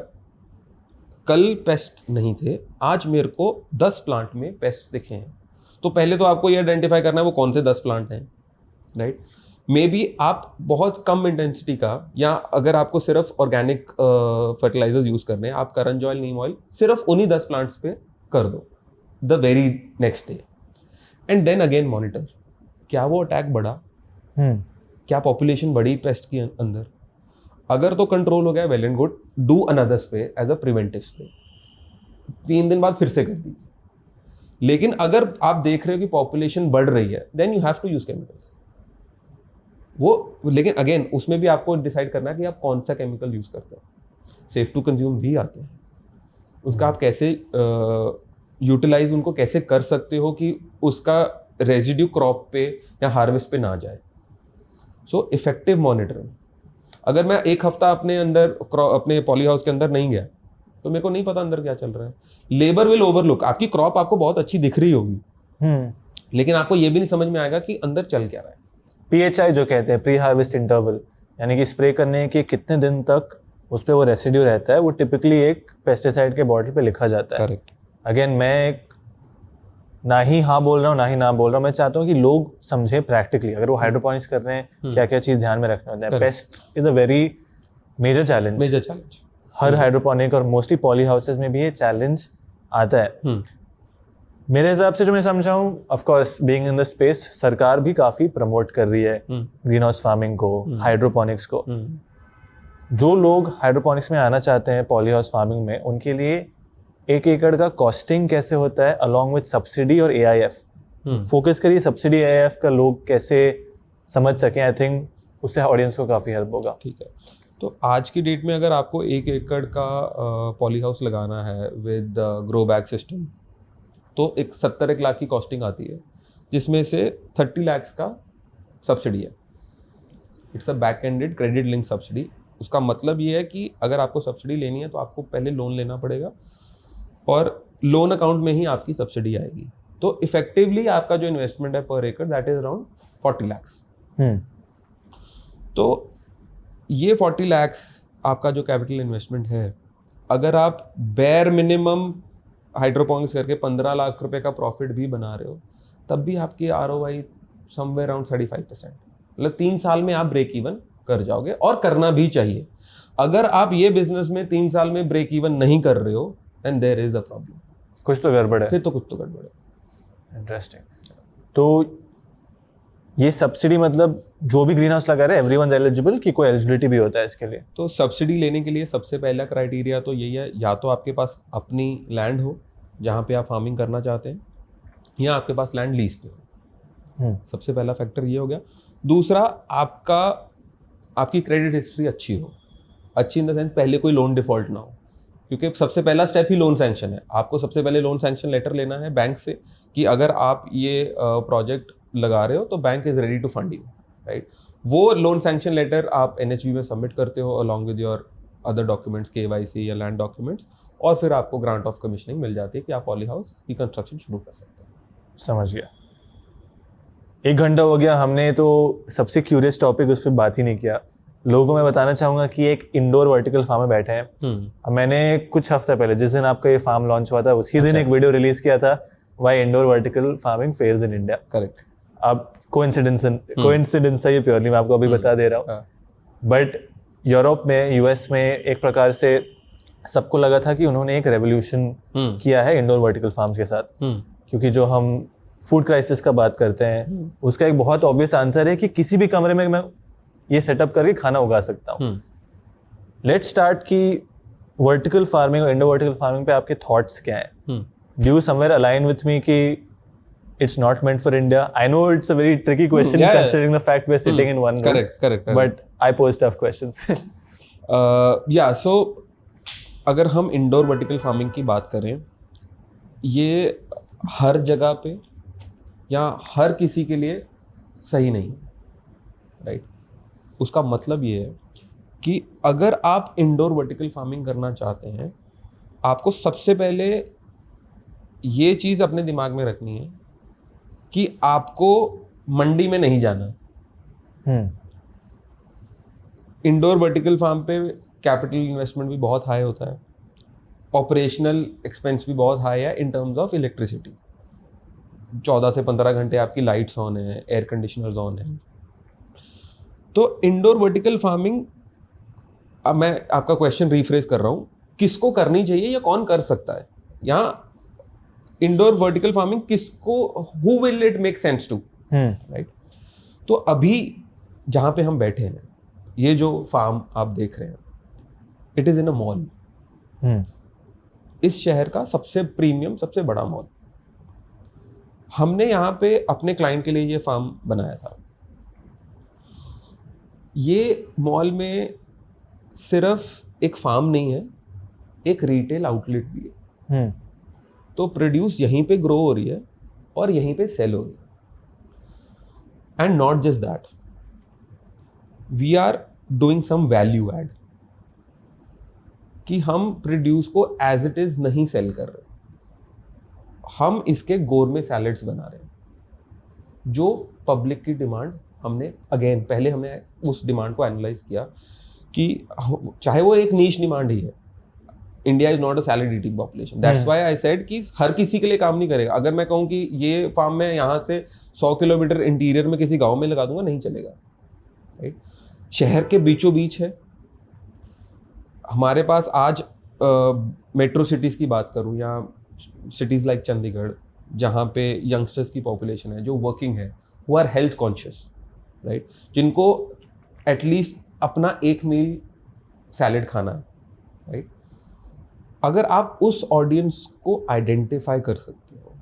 कल पेस्ट नहीं थे, आज मेरे को 10 प्लांट में पेस्ट दिखे हैं, तो पहले तो आपको ये आइडेंटिफाई करना है वो कौन से 10 प्लांट हैं, राइट। मे बी आप बहुत कम इंटेंसिटी का, या अगर आपको सिर्फ ऑर्गेनिक फर्टिलाइजर्स यूज़ करने हैं, आप करंज ऑयल, नीम ऑयल सिर्फ उन्हीं 10 प्लांट्स पे कर दो the very next day, and then again monitor, क्या वो अटैक बढ़ा, क्या पॉपुलेशन बढ़ी पेस्ट के अंदर। अगर तो कंट्रोल हो गया, well and good, do another spray as a preventive spray, 3 दिन बाद फिर से कर दीजिए। लेकिन अगर आप देख रहे हो कि पॉपुलेशन बढ़ रही है, then you have to use chemicals. वो, लेकिन अगेन उसमें भी आपको डिसाइड करना है कि आप कौन सा केमिकल यूज करते हैं। सेफ टू कंज्यूम भी आते हैं, उसका आप कैसे यूटिलाइज उनको कैसे कर सकते हो कि उसका रेजिड्यू क्रॉप पे या हार्वेस्ट पे ना जाए। So effective monitoring. अगर मैं एक हफ्ता अपने पॉली हाउस के अंदर नहीं गया तो मेरे को नहीं पता अंदर क्या चल रहा है. Labour will overlook. आपकी क्रॉप आपको बहुत अच्छी दिख रही होगी, लेकिन आपको ये भी नहीं समझ में आएगा कि अंदर चल क्या रहा है. PHI जो कहते हैं, प्री हार्वेस्ट इंटरवल, यानी कि स्प्रे करने के कितने दिन तक उस पर वो रेसिड्यू रहता है, वो टिपिकली एक पेस्टिसाइड के बॉटल पे लिखा जाता है. करेक्ट. अगेन मैं ना ही हाँ बोल रहा हूँ ना ही ना बोल रहा हूँ, मैं चाहता हूँ कि लोग समझें प्रैक्टिकली. अगर वो हाइड्रोपोनिक्स कर रहे हैं, क्या क्या चीज़ ध्यान में रखना होता है. Pest is a very major challenge. हर हाइड्रोपोनिक और मोस्टली पॉली हाउसेज में भी ये चैलेंज आता है. मेरे हिसाब से जो मैं समझा हूँ, of course being in the space, सरकार भी काफ़ी प्रमोट कर रही है ग्रीन हाउस फार्मिंग को, हाइड्रोपोनिक्स को. जो लोग हाइड्रोपोनिक्स में आना चाहते हैं पॉली हाउस फार्मिंग में, उनके लिए 1 एकड़ का कॉस्टिंग कैसे होता है अलॉन्ग विद सब्सिडी और AIF. फोकस करिए सब्सिडी AIF का, लोग कैसे समझ सकें. आई थिंक उससे ऑडियंस को काफ़ी हेल्प होगा. ठीक है. तो आज की डेट में अगर आपको 1 एकड़ का पॉली हाउस लगाना है विद ग्रो बैग सिस्टम, तो 70 लाख की कॉस्टिंग आती है, जिसमें से 30 लाख का सब्सिडी है. It's a back ended credit link subsidy. उसका मतलब ये है कि अगर आपको सब्सिडी लेनी है तो आपको पहले लोन लेना पड़ेगा और लोन अकाउंट में ही आपकी सब्सिडी आएगी. तो इफेक्टिवली आपका जो इन्वेस्टमेंट है पर एकड़, दैट इज अराउंड 40 लाख. तो ये 40 लाख आपका जो कैपिटल इन्वेस्टमेंट है, अगर आप बेयर मिनिमम हाइड्रोपोनिक्स करके 15 लाख रुपए का प्रॉफिट भी बना रहे हो, तब भी आपकी ROI समवेयर अराउंड 35%. मतलब 3 साल में आप ब्रेक इवन कर जाओगे, और करना भी चाहिए. अगर आप ये बिजनेस में 3 साल में ब्रेक इवन नहीं कर रहे हो, and there is a problem. कुछ तो गड़बड़ है. फिर तो कुछ तो गड़बड़ है. इंटरेस्टिंग. तो ये सब्सिडी मतलब जो भी ग्रीन हाउस लगा रहे हैं एवरीवन एलिजिबल, कि कोई एलिजिबिलिटी भी होता है इसके लिए? तो सब्सिडी लेने के लिए सबसे पहला क्राइटेरिया तो यही है, या तो आपके पास अपनी लैंड हो जहाँ पे आप फार्मिंग करना चाहते हैं, या आपके पास लैंड लीज पे हो. सबसे पहला फैक्टर ये हो गया. दूसरा, आपकी क्रेडिट हिस्ट्री अच्छी हो. अच्छी इन द सेंस पहले कोई लोन डिफॉल्ट ना हो, क्योंकि सबसे पहला स्टेप ही लोन सैंक्शन है. आपको सबसे पहले लोन सैंक्शन लेटर लेना है बैंक से कि अगर आप ये प्रोजेक्ट लगा रहे हो तो bank is ready to fund you, right. वो लोन सैंक्शन लेटर आप NHB में सबमिट करते हो along with your other documents, KYC या लैंड डॉक्यूमेंट्स, और फिर आपको ग्रांट ऑफ कमीशनिंग मिल जाती है कि आप पॉली हाउस की कंस्ट्रक्शन शुरू कर सकते हैं. समझ गया. 1 घंटा हो गया, हमने तो सबसे क्यूरियस टॉपिक उस पर बात ही नहीं किया. लोगों को मैं बताना चाहूँगा कि एक इंडोर वर्टिकल फार्म में बैठे हैं. मैंने कुछ हफ्ते पहले, जिस दिन आपका ये फार्म लॉन्च हुआ था, उसी दिन एक वीडियो रिलीज किया था, why indoor vertical farming fails in India. Correct. अब कोइंसिडेंस था ये, प्योरली मैं आपको अभी बता दे रहा हूँ. बट यूरोप में, US में एक प्रकार से सबको लगा था कि उन्होंने एक रेवोल्यूशन किया है इंडोर वर्टिकल फार्म्स के साथ. क्योंकि जो हम फूड क्राइसिस का बात करते हैं, उसका एक बहुत ऑब्वियस आंसर है कि किसी भी कमरे में मैं ये सेटअप करके खाना उगा सकता हूँ. लेट्स स्टार्ट कि वर्टिकल फार्मिंग और इंडोर वर्टिकल फार्मिंग पे आपके थॉट्स क्या हैं? Do you somewhere align with me कि it's not meant for India? I know it's a very tricky question considering the fact we're sitting in one room. Correct. But I pose tough questions. So अगर हम indoor vertical farming की बात करें, ये हर जगह पे या हर किसी के लिए सही नहीं, राइट. उसका मतलब ये है कि अगर आप इंडोर वर्टिकल फार्मिंग करना चाहते हैं, आपको सबसे पहले ये चीज़ अपने दिमाग में रखनी है कि आपको मंडी में नहीं जाना. इंडोर वर्टिकल फार्म पे कैपिटल इन्वेस्टमेंट भी बहुत हाई होता है, ऑपरेशनल एक्सपेंस भी बहुत हाई है इन टर्म्स ऑफ इलेक्ट्रिसिटी. 14 से 15 घंटे आपकी लाइट्स ऑन है, एयर कंडीशनर्स ऑन है. तो इंडोर वर्टिकल फार्मिंग, अब मैं आपका क्वेश्चन रिफ्रेज कर रहा हूँ, किसको करनी चाहिए या कौन कर सकता है? यहाँ इंडोर वर्टिकल फार्मिंग किसको, who will it make sense to, right. तो अभी जहाँ पे हम बैठे हैं, ये जो फार्म आप देख रहे हैं, it is in a mall. इस शहर का सबसे प्रीमियम, सबसे बड़ा मॉल. हमने यहाँ पे अपने क्लाइंट के लिए ये फार्म बनाया था. ये मॉल में सिर्फ एक फार्म नहीं है, एक रिटेल आउटलेट भी है. तो प्रोड्यूस यहीं पे ग्रो हो रही है और यहीं पे सेल हो रही है. And not just that, we are doing some value add, कि हम प्रोड्यूस को एज इट इज नहीं सेल कर रहे, हम इसके गोरमे सैलेड्स बना रहे हैं, जो पब्लिक की डिमांड हमने अगेन पहले हमने उस डिमांड को एनालाइज किया कि चाहे वो एक नीश डिमांड ही है, India is not a salad eating population, that's why I said कि हर किसी के लिए काम नहीं करेगा। अगर मैं कहूँ कि ये फार्म मैं यहाँ से 100 किलोमीटर इंटीरियर में किसी गांव में लगा दूंगा, नहीं चलेगा, राइट? शहर के बीचों बीच है हमारे पास आज, मेट्रो सिटीज़ की बात करूँ या सिटीज़ लाइक चंडीगढ़, जहाँ पे यंगस्टर्स की पॉपुलेशन है जो वर्किंग है, who are health conscious, right, जिनको एटलीस्ट अपना एक मील सैलेड खाना है, राइट? अगर आप उस ऑडियंस को आइडेंटिफाई कर सकते हो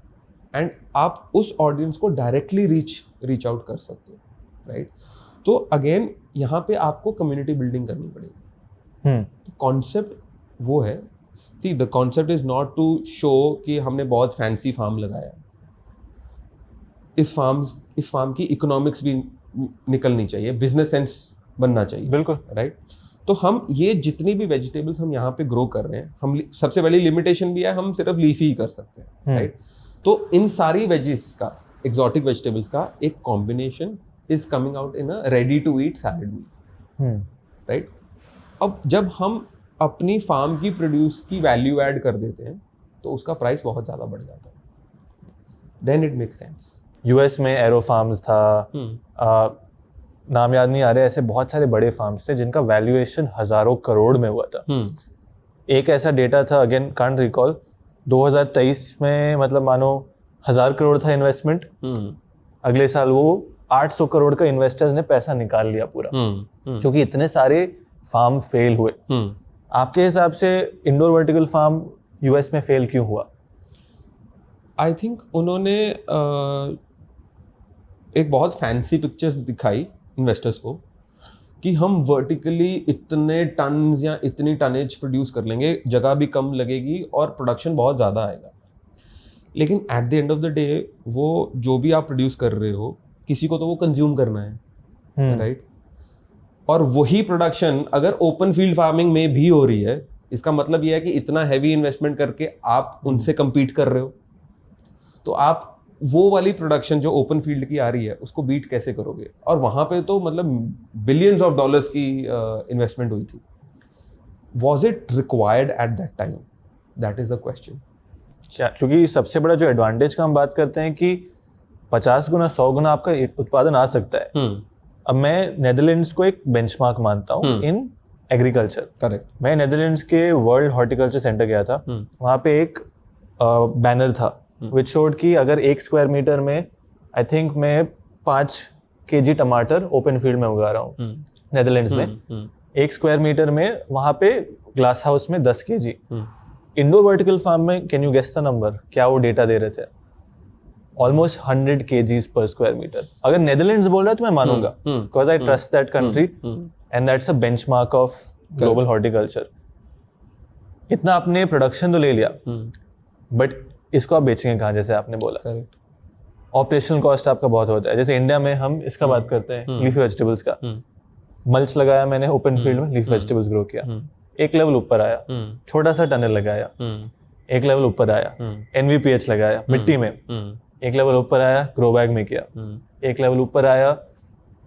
एंड आप उस ऑडियंस को डायरेक्टली रीच आउट कर सकते हो, राइट, तो अगेन यहाँ पे आपको कम्युनिटी बिल्डिंग करनी पड़ेगी। कॉन्सेप्ट वो है, see the concept is not to show कि हमने बहुत फैंसी फार्म लगाया, इस फार्म की इकोनॉमिक्स भी निकलनी चाहिए, बिजनेस सेंस बनना चाहिए, बिल्कुल, राइट? तो हम ये जितनी भी वेजिटेबल्स हम यहाँ पे ग्रो कर रहे हैं, हम सबसे बड़ी लिमिटेशन भी है, हम सिर्फ लीफी ही कर सकते हैं, राइट? तो इन सारी वेजिस का, एक्सोटिक वेजिटेबल्स का एक combination is coming out in a ready to eat salad meal, right? अब जब हम अपनी फार्म की प्रोड्यूस की वैल्यू ऐड कर देते हैं तो उसका प्राइस बहुत ज़्यादा बढ़ जाता है, then it makes sense. US में एरो फार्म्स था, नाम याद नहीं आ रहे, ऐसे बहुत सारे बड़े फार्म्स थे जिनका वैल्यूएशन हजारों करोड़ में हुआ था। एक ऐसा डेटा था, अगेन कांट रिकॉल, 2023 में मतलब मानो 1000 करोड़ था इन्वेस्टमेंट, अगले साल वो 800 करोड़ का इन्वेस्टर्स ने पैसा निकाल लिया पूरा, क्योंकि इतने सारे फार्म फेल हुए। आपके हिसाब से इंडोर वर्टिकल फार्म यूएस में फेल क्यों हुआ? आई थिंक उन्होंने एक बहुत फैंसी पिक्चर्स दिखाई इन्वेस्टर्स को कि हम वर्टिकली इतने टन्स या इतनी टनेज प्रोड्यूस कर लेंगे, जगह भी कम लगेगी और प्रोडक्शन बहुत ज़्यादा आएगा। लेकिन at the end of the day वो जो भी आप प्रोड्यूस कर रहे हो, किसी को तो वो कंज्यूम करना है, राइट? और वही प्रोडक्शन अगर ओपन फील्ड फार्मिंग में भी हो रही है, इसका मतलब यह है कि इतना हैवी इन्वेस्टमेंट करके आप उनसे compete कर रहे हो, तो आप वो वाली प्रोडक्शन जो ओपन फील्ड की आ रही है उसको बीट कैसे करोगे? और वहाँ पे तो मतलब बिलियंस ऑफ डॉलर्स की इन्वेस्टमेंट हुई थी। Was it required at that time? That is the question. क्योंकि सबसे बड़ा जो एडवांटेज का हम बात करते हैं कि 50 गुना 100 गुना आपका उत्पादन आ सकता है। अब मैं नेदरलैंड्स को एक बेंचमार्क मानता हूँ इन एग्रीकल्चर। करेक्ट। मैं नेदरलैंड्स के वर्ल्ड हॉर्टिकल्चर सेंटर गया था, वहाँ पे एक बैनर था विच शोड कि अगर 1 स्क्वायर मीटर में आई थिंक मैं 5 kg टमाटर ओपन फील्ड में उगा रहा हूँ नेदरलैंड्स में, 1 स्क्वायर मीटर में वहाँ पे ग्लास हाउस में 10 kg। इंडोर वर्टिकल फार्म में can you guess the number, क्या वो डेटा दे रहे थे? Almost 100 kgs per square metre. अगर नेदरलैंड्स बोल रहा है तो मैं मानूंगा, because I trust that country and that's a benchmark of global horticulture. इतना आपने प्रोडक्शन तो ले लिया, बट इसको आप बेचेंगे कहाँ? जैसे आपने बोला, ऑपरेशनल कॉस्ट आपका बहुत होता है। जैसे इंडिया में हम इसका बात करते हैं लीफी वेजिटेबल्स का, मल्च लगाया मैंने ओपन फील्ड में, लीफी वेजिटेबल्स ग्रो किया, एक लेवल ऊपर आया, छोटा सा टनल लगाया, एक लेवल ऊपर आया, NVPH लगाया मिट्टी में, एक लेवल ऊपर आया ग्रो बैग में किया, एक लेवल ऊपर आया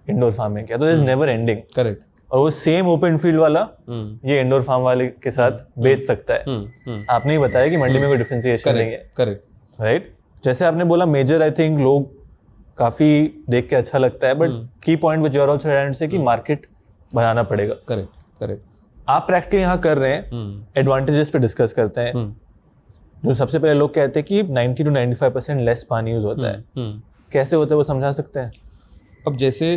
इंडोर फार्म में किया। तो इज नेवर एंडिंग। करेक्ट। और वो सेम ओपन फील्ड वाला ये इंडोर फार्म वाले के साथ बेच सकता है। आपने ही बताया कि मंडी में कोई डिफरेंशिएशन नहीं है। Correct, right? जैसे आपने बोला मेजर, आई थिंक लोग काफी देख के अच्छा लगता है, but key point which you are also end से कि मार्केट बनाना पड़ेगा। करेक्ट। आप प्रैक्टिकली यहाँ कर रहे हैं, एडवांटेजेस पे डिस्कस करते हैं। जो सबसे पहले लोग कहते हैं कि 90 to 95% लेस पानी यूज होता है। कैसे होता है वो समझा सकते हैं? अब जैसे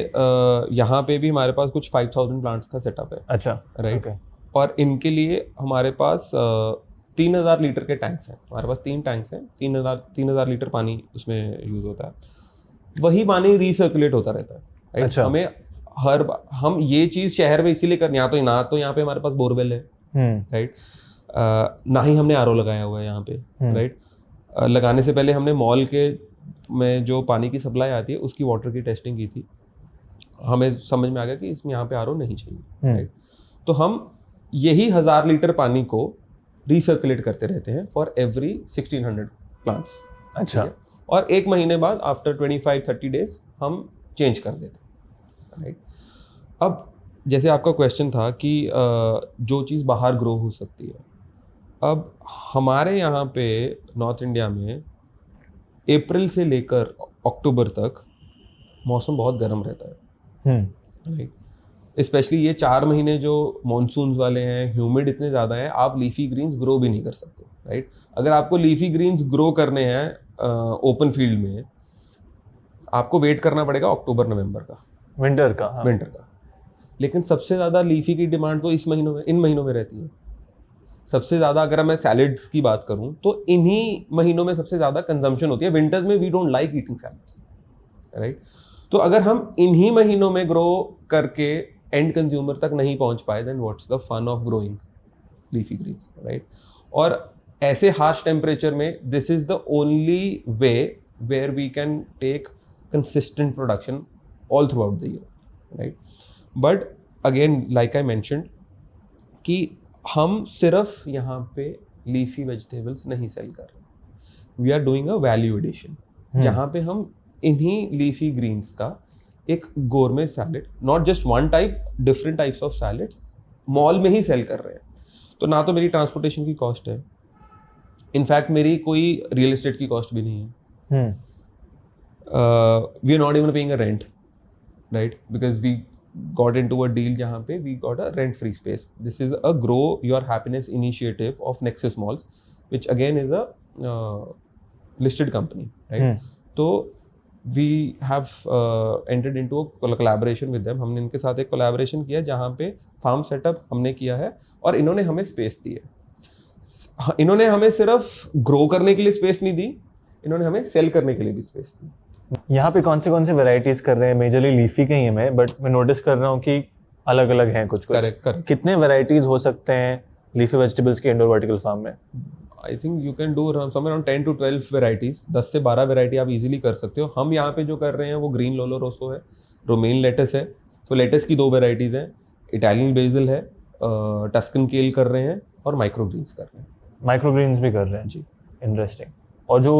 यहाँ पे भी हमारे पास कुछ 5000 प्लांट्स का सेटअप है। अच्छा, राइट। और इनके लिए हमारे पास 3000 लीटर के टैंक्स हैं। हमारे पास 3 टैंक्स हैं, 3000 लीटर पानी उसमें यूज होता है। वही पानी रिसर्कुलेट होता रहता है, राइट? अच्छा। हमें हम ये चीज़ शहर में इसीलिए कर, यहाँ तो यहाँ पे हमारे पास बोरवेल है, राइट? ना ही हमने RO लगाया हुआ है यहाँ पे, राइट? लगाने से पहले हमने मॉल के में जो पानी की सप्लाई आती है उसकी वाटर की टेस्टिंग की थी। हमें समझ में आ गया कि इसमें यहाँ पे आरओ नहीं चाहिए, राइट? तो हम यही 1000 लीटर पानी को रिसर्कुलेट करते रहते हैं फॉर एवरी 1600 प्लांट्स। अच्छा। और 1 महीने बाद आफ्टर 25-30 डेज हम चेंज कर देते हैं, राइट? अब जैसे आपका क्वेश्चन था कि जो चीज़ बाहर ग्रो हो सकती है, अब हमारे यहाँ पे नॉर्थ इंडिया में अप्रैल से लेकर अक्टूबर तक मौसम बहुत गर्म रहता है, राइट? स्पेशली ये 4 महीने जो मॉनसून्स वाले हैं, ह्यूमिड इतने ज़्यादा हैं, आप लीफी ग्रीन्स ग्रो भी नहीं कर सकते, राइट? अगर आपको लीफी ग्रीन्स ग्रो करने हैं ओपन फील्ड में, आपको वेट करना पड़ेगा अक्टूबर नवंबर का, विंटर का। हाँ। विंटर का। लेकिन सबसे ज़्यादा लीफी की डिमांड तो इन महीनों में रहती है। सबसे ज़्यादा अगर मैं सैलेड्स की बात करूं तो इन्हीं महीनों में सबसे ज़्यादा कंजम्पशन होती है। विंटर्स में we don't like eating salads, right? तो अगर हम इन्हीं महीनों में ग्रो करके एंड कंज्यूमर तक नहीं पहुंच पाए, then what's the fun of growing leafy greens, right? और ऐसे हार्श टेम्परेचर में this is the only way where we can take consistent production all throughout the year, right? But again like I mentioned कि हम सिर्फ यहाँ पे leafy vegetables नहीं sell कर रहे, we are doing a value addition, जहाँ पे हम इन्हीं लीफी ग्रीन्स का एक gourmet salad, not just one type, different types of salads mall में ही सेल कर रहे हैं। तो ना तो मेरी ट्रांसपोर्टेशन की कॉस्ट है, इनफैक्ट मेरी कोई रियल एस्टेट की कॉस्ट भी नहीं है, we are not even paying a rent, right? Because we got into a deal जहाँ पे we got a rent free space. This is a grow your happiness initiative of Nexus Malls, which again is a listed company, right? तो we have entered into a collaboration with them. हमने इनके साथ एक collaboration किया जहाँ पे farm setup हमने किया है और इन्होंने हमें space दी है। इन्होंने हमें सिर्फ grow करने के लिए space नहीं दी, इन्होंने हमें sell करने के लिए भी space दी। यहाँ पे कौन से वेराइटीज कर रहे हैं? मेजरली लीफी के ही है मैं, बट मैं नोटिस कर रहा हूँ कि अलग अलग हैं कुछ। करेक्ट। कितने वेराइटीज हो सकते हैं लीफी वेजिटेबल्स के इंडोर वर्टिकल फार्म में? I think you can do somewhere around 10 to 12 varieties, 10 से 12 वेराइटी आप इजीली कर सकते हो। हम यहाँ पे जो कर रहे हैं वो ग्रीन लोलो रोसो है, रोमेन लेटस है। तो लेटस की 2 वेराइटीज़ हैं, इटालियन बेसिल है, टस्कन केल कर रहे हैं और माइक्रो ग्रीन्स कर रहे हैं। माइक्रो ग्रीन्स भी कर रहे हैं जी, इंटरेस्टिंग। और जो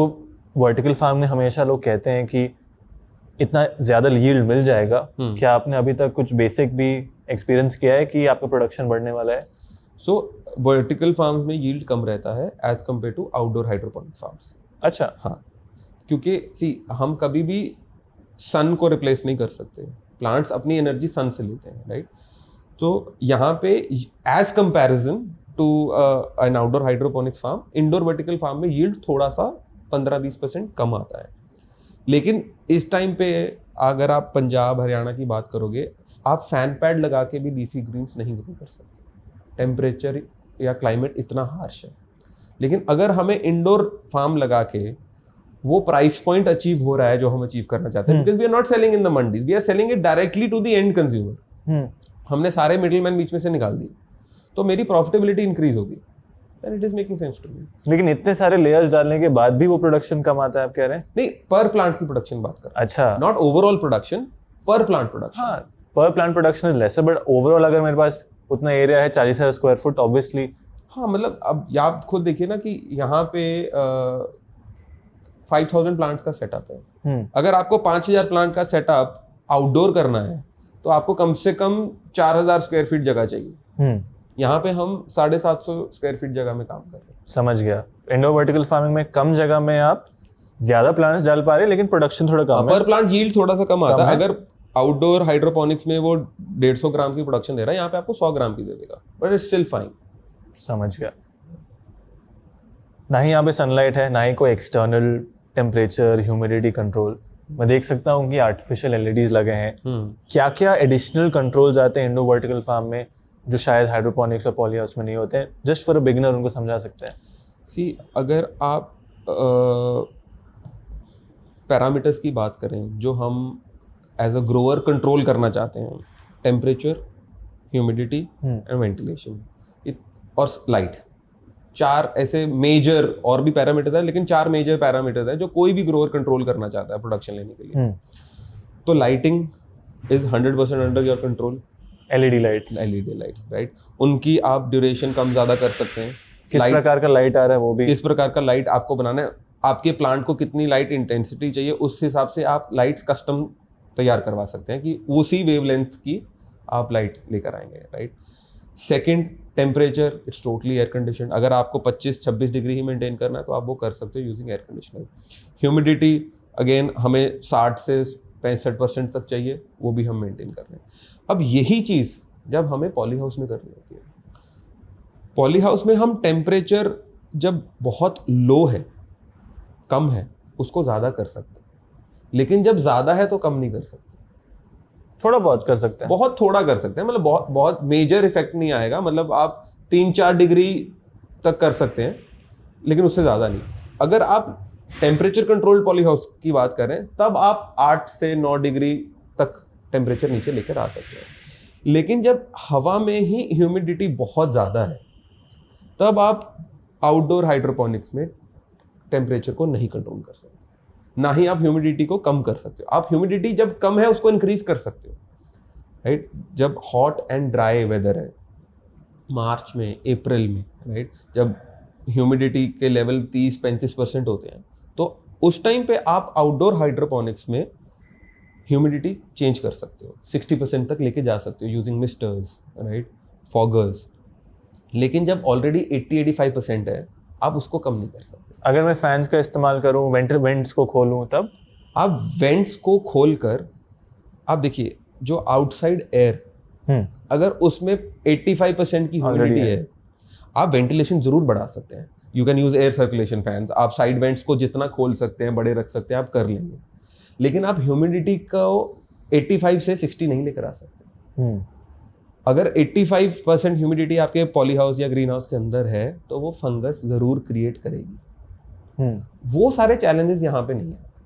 वर्टिकल फार्म में हमेशा लोग कहते हैं कि इतना ज़्यादा यील्ड मिल जाएगा, क्या आपने अभी तक कुछ बेसिक भी एक्सपीरियंस किया है कि आपका प्रोडक्शन बढ़ने वाला है? सो वर्टिकल फार्म्स में यील्ड कम रहता है as compare to outdoor hydroponic farms. अच्छा। हाँ, क्योंकि हम कभी भी सन को रिप्लेस नहीं कर सकते, प्लांट्स अपनी एनर्जी सन से लेते हैं, राइट? तो यहाँ पे as comparison to an outdoor hydroponics farm, indoor vertical farm में यील्ड थोड़ा सा 15-20% कम आता है। लेकिन इस टाइम पे अगर आप पंजाब हरियाणा की बात करोगे, आप फैन पैड लगा के भी लीफी ग्रीन्स नहीं ग्रो कर सकते, टेम्परेचर या क्लाइमेट इतना हार्श है। लेकिन अगर हमें इंडोर फार्म लगा के वो प्राइस पॉइंट अचीव हो रहा है जो हम अचीव करना चाहते हैं, because we are not selling in the mandis, we are selling it directly to the end consumer. हमने सारे मिडिलमैन बीच में से निकाल दिए, तो मेरी प्रॉफिटेबिलिटी इंक्रीज होगी, and it is making sense to me। लेकिन इतने सारे लेयर्स डालने के बाद भी वो प्रोडक्शन कम आता है, आप कह रहे हैं? नहीं, पर प्लांट की प्रोडक्शन बात कर रहा हूं। अच्छा, नॉट ओवरऑल प्रोडक्शन, पर प्लांट प्रोडक्शन। हाँ, पर plant production is lesser, but overall अगर मेरे पास उतना एरिया है 40,000 स्क्वायर फुट, ऑब्वियसली। हाँ, मतलब अब आप खुद देखिए ना कि यहाँ पे 5000 प्लांट्स का सेटअप है। अगर आपको 5000 प्लांट का सेटअप आउटडोर करना है तो आपको कम से कम 4000 स्क्वायर फीट जगह चाहिए। यहाँ पे हम 750 स्क्वायर फीट जगह में काम कर रहे हैं। समझ गया। इंडोर वर्टिकल फार्मिंग में कम जगह में आप ज्यादा प्लांट्स डाल पा रहे हैं, लेकिन प्रोडक्शन थोड़ा कम है। पर प्लांट यील्ड थोड़ा सा कम आता है। अगर आउटडोर हाइड्रोपोनिक्स में वो 150 ग्राम की प्रोडक्शन दे रहा है, यहाँ पे आपको 100 ग्राम की दे देगा, बट इट्स स्टिल फाइन। समझ गया। ना ही यहाँ पे सनलाइट है, ना ही कोई एक्सटर्नल टेम्परेचर ह्यूमिडिटी कंट्रोल। मैं देख सकता हूँ कि आर्टिफिशियल एलईडीज लगे हैं। क्या क्या एडिशनल कंट्रोल्स आते हैं इंडोर वर्टिकल फार्म में जो शायद हाइड्रोपोनिक्स और पॉली हाउस में नहीं होते हैं? जस्ट फॉर अ बिगिनर उनको समझा सकते हैं। सी, अगर आप पैरामीटर्स की बात करें जो हम एज अ ग्रोअर कंट्रोल करना चाहते हैं, टेम्परेचर, ह्यूमिडिटी एंड वेंटिलेशन और लाइट, 4 ऐसे मेजर, और भी पैरामीटर्स हैं, लेकिन 4 मेजर पैरामीटर्स हैं जो कोई भी ग्रोअर कंट्रोल करना चाहता है प्रोडक्शन लेने के लिए। तो lighting, is 100% under your control. LED lights, right, उनकी आप ड्यूरेशन कम ज़्यादा कर सकते हैं। किस प्रकार का लाइट आ रहा है वो भी, किस प्रकार का लाइट आपको बनाना है, आपके प्लांट को कितनी लाइट इंटेंसिटी चाहिए, उस हिसाब से आप लाइट्स कस्टम तैयार करवा सकते हैं कि उसी वेवलेंथ की आप लाइट लेकर आएंगे, right. Second, temperature, it's totally air condition. अगर आपको 25-26 डिग्री ही मेंटेन करना है तो आप वो कर सकते हो using air conditioner. Humidity again हमें 60 से 65% तक चाहिए, वो भी हम मेंटेन कर रहे हैं। अब यही चीज़ जब हमें पॉली हाउस में करनी होती है, पॉली हाउस में हम टेम्परेचर जब बहुत लो है, कम है, उसको ज़्यादा कर सकते हैं, लेकिन जब ज़्यादा है तो कम नहीं कर सकते। थोड़ा बहुत कर सकते हैं, बहुत थोड़ा कर सकते हैं, मतलब बहुत बहुत मेजर इफेक्ट नहीं आएगा। मतलब आप 3-4 डिग्री तक कर सकते हैं, लेकिन उससे ज़्यादा नहीं। अगर आप टेम्परेचर कंट्रोल्ड पॉली हाउस की बात करें तब आप 8 से 9 डिग्री तक टेम्परेचर नीचे लेकर आ सकते हैं। लेकिन जब हवा में ही ह्यूमिडिटी बहुत ज़्यादा है तब आप आउटडोर हाइड्रोपोनिक्स में टेम्परेचर को नहीं कंट्रोल कर सकते, ना ही आप ह्यूमिडिटी को कम कर सकते हो। आप ह्यूमिडिटी जब कम है उसको इंक्रीज कर सकते हो, राइट। जब हॉट एंड ड्राई वेदर है, मार्च में, अप्रैल में, राइट, जब ह्यूमिडिटी के लेवल 30-35% होते हैं तो उस टाइम पे आप आउटडोर हाइड्रोपोनिक्स में ह्यूमिडिटी चेंज कर सकते हो, 60% तक लेके जा सकते हो यूजिंग मिस्टर्स, राइट, फॉगर्स। लेकिन जब ऑलरेडी 80-85% है आप उसको कम नहीं कर सकते। अगर मैं फैंस का इस्तेमाल करूं, वेंट्स को खोलूं, तब आप वेंट्स को खोलकर आप देखिए जो आउटसाइड एयर, अगर उसमें 85% की ह्यूमिडिटी है, आप वेंटिलेशन जरूर बढ़ा सकते हैं। You can use air circulation fans, आप साइड वेंट्स को जितना खोल सकते हैं, बड़े रख सकते हैं, आप कर लेंगे। लेकिन आप ह्यूमिडिटी को 85 से 60 नहीं लेकर आ सकते। अगर 85% ह्यूमिडिटी आपके पॉली हाउस या ग्रीन हाउस के अंदर है तो वो फंगस जरूर क्रिएट करेगी। वो सारे चैलेंजेस यहाँ पे नहीं आते।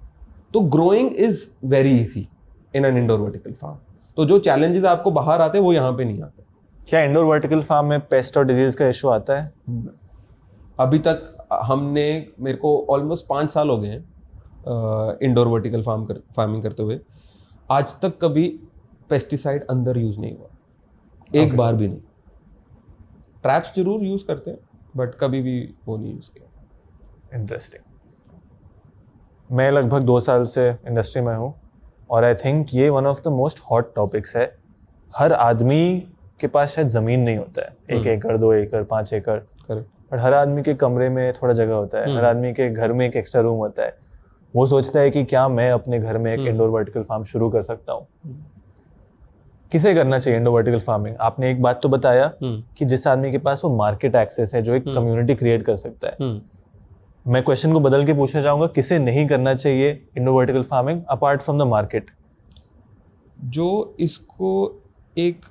तो growing is very easy in an indoor vertical farm. तो जो चैलेंजेस आपको बाहर आते हैं वो यहाँ पे नहीं आते। क्या इंडोर वर्टिकल फार्म में पेस्ट और डिजीज का इशू आता है? अभी तक हमने, मेरे को ऑलमोस्ट 5 साल हो गए हैं इंडोर वर्टिकल फार्मिंग करते हुए, आज तक कभी पेस्टिसाइड अंदर यूज नहीं हुआ, एक बार भी नहीं। ट्रैप्स जरूर यूज करते हैं बट कभी भी वो नहीं यूज किया। इंटरेस्टिंग। मैं लगभग 2 साल से इंडस्ट्री में हूँ और आई थिंक ये one of the most hot topics है। हर आदमी के पास शायद ज़मीन नहीं होता है, 1 एकड़ 2 एकड़ 5 एकड़, बट हर आदमी के कमरे में थोड़ा जगह होता है, हर आदमी के घर में एक एक्स्ट्रा रूम होता है। वो सोचता है कि क्या मैं अपने घर में एक इंडोर वर्टिकल फार्म शुरू कर सकता हूँ। किसे करना चाहिए इंडोर वर्टिकल फार्मिंग? आपने एक बात तो बताया कि जिस आदमी के पास वो मार्केट एक्सेस है, जो एक कम्युनिटी क्रिएट कर सकता है। मैं क्वेश्चन को बदल के पूछना चाहूंगा, किसे नहीं करना चाहिए indoor vertical farming apart from the market? जो इसको एक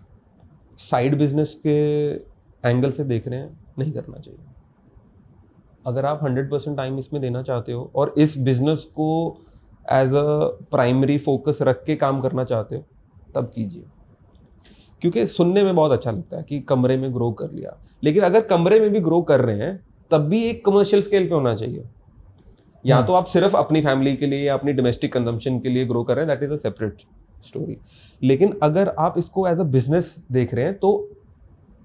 साइड बिजनेस के एंगल से देख रहे हैं, नहीं करना चाहिए। अगर आप 100% टाइम इसमें देना चाहते हो और इस बिजनेस को एज अ प्राइमरी फोकस रख के काम करना चाहते हो तब कीजिए। क्योंकि सुनने में बहुत अच्छा लगता है कि कमरे में ग्रो कर लिया, लेकिन अगर कमरे में भी ग्रो कर रहे हैं तब भी एक कमर्शियल स्केल पे होना चाहिए। या तो आप सिर्फ अपनी फैमिली के लिए या अपनी डोमेस्टिक कंजम्पशन के लिए ग्रो कर रहे हैं, that is a separate story. लेकिन अगर आप इसको एज अ बिजनेस देख रहे हैं तो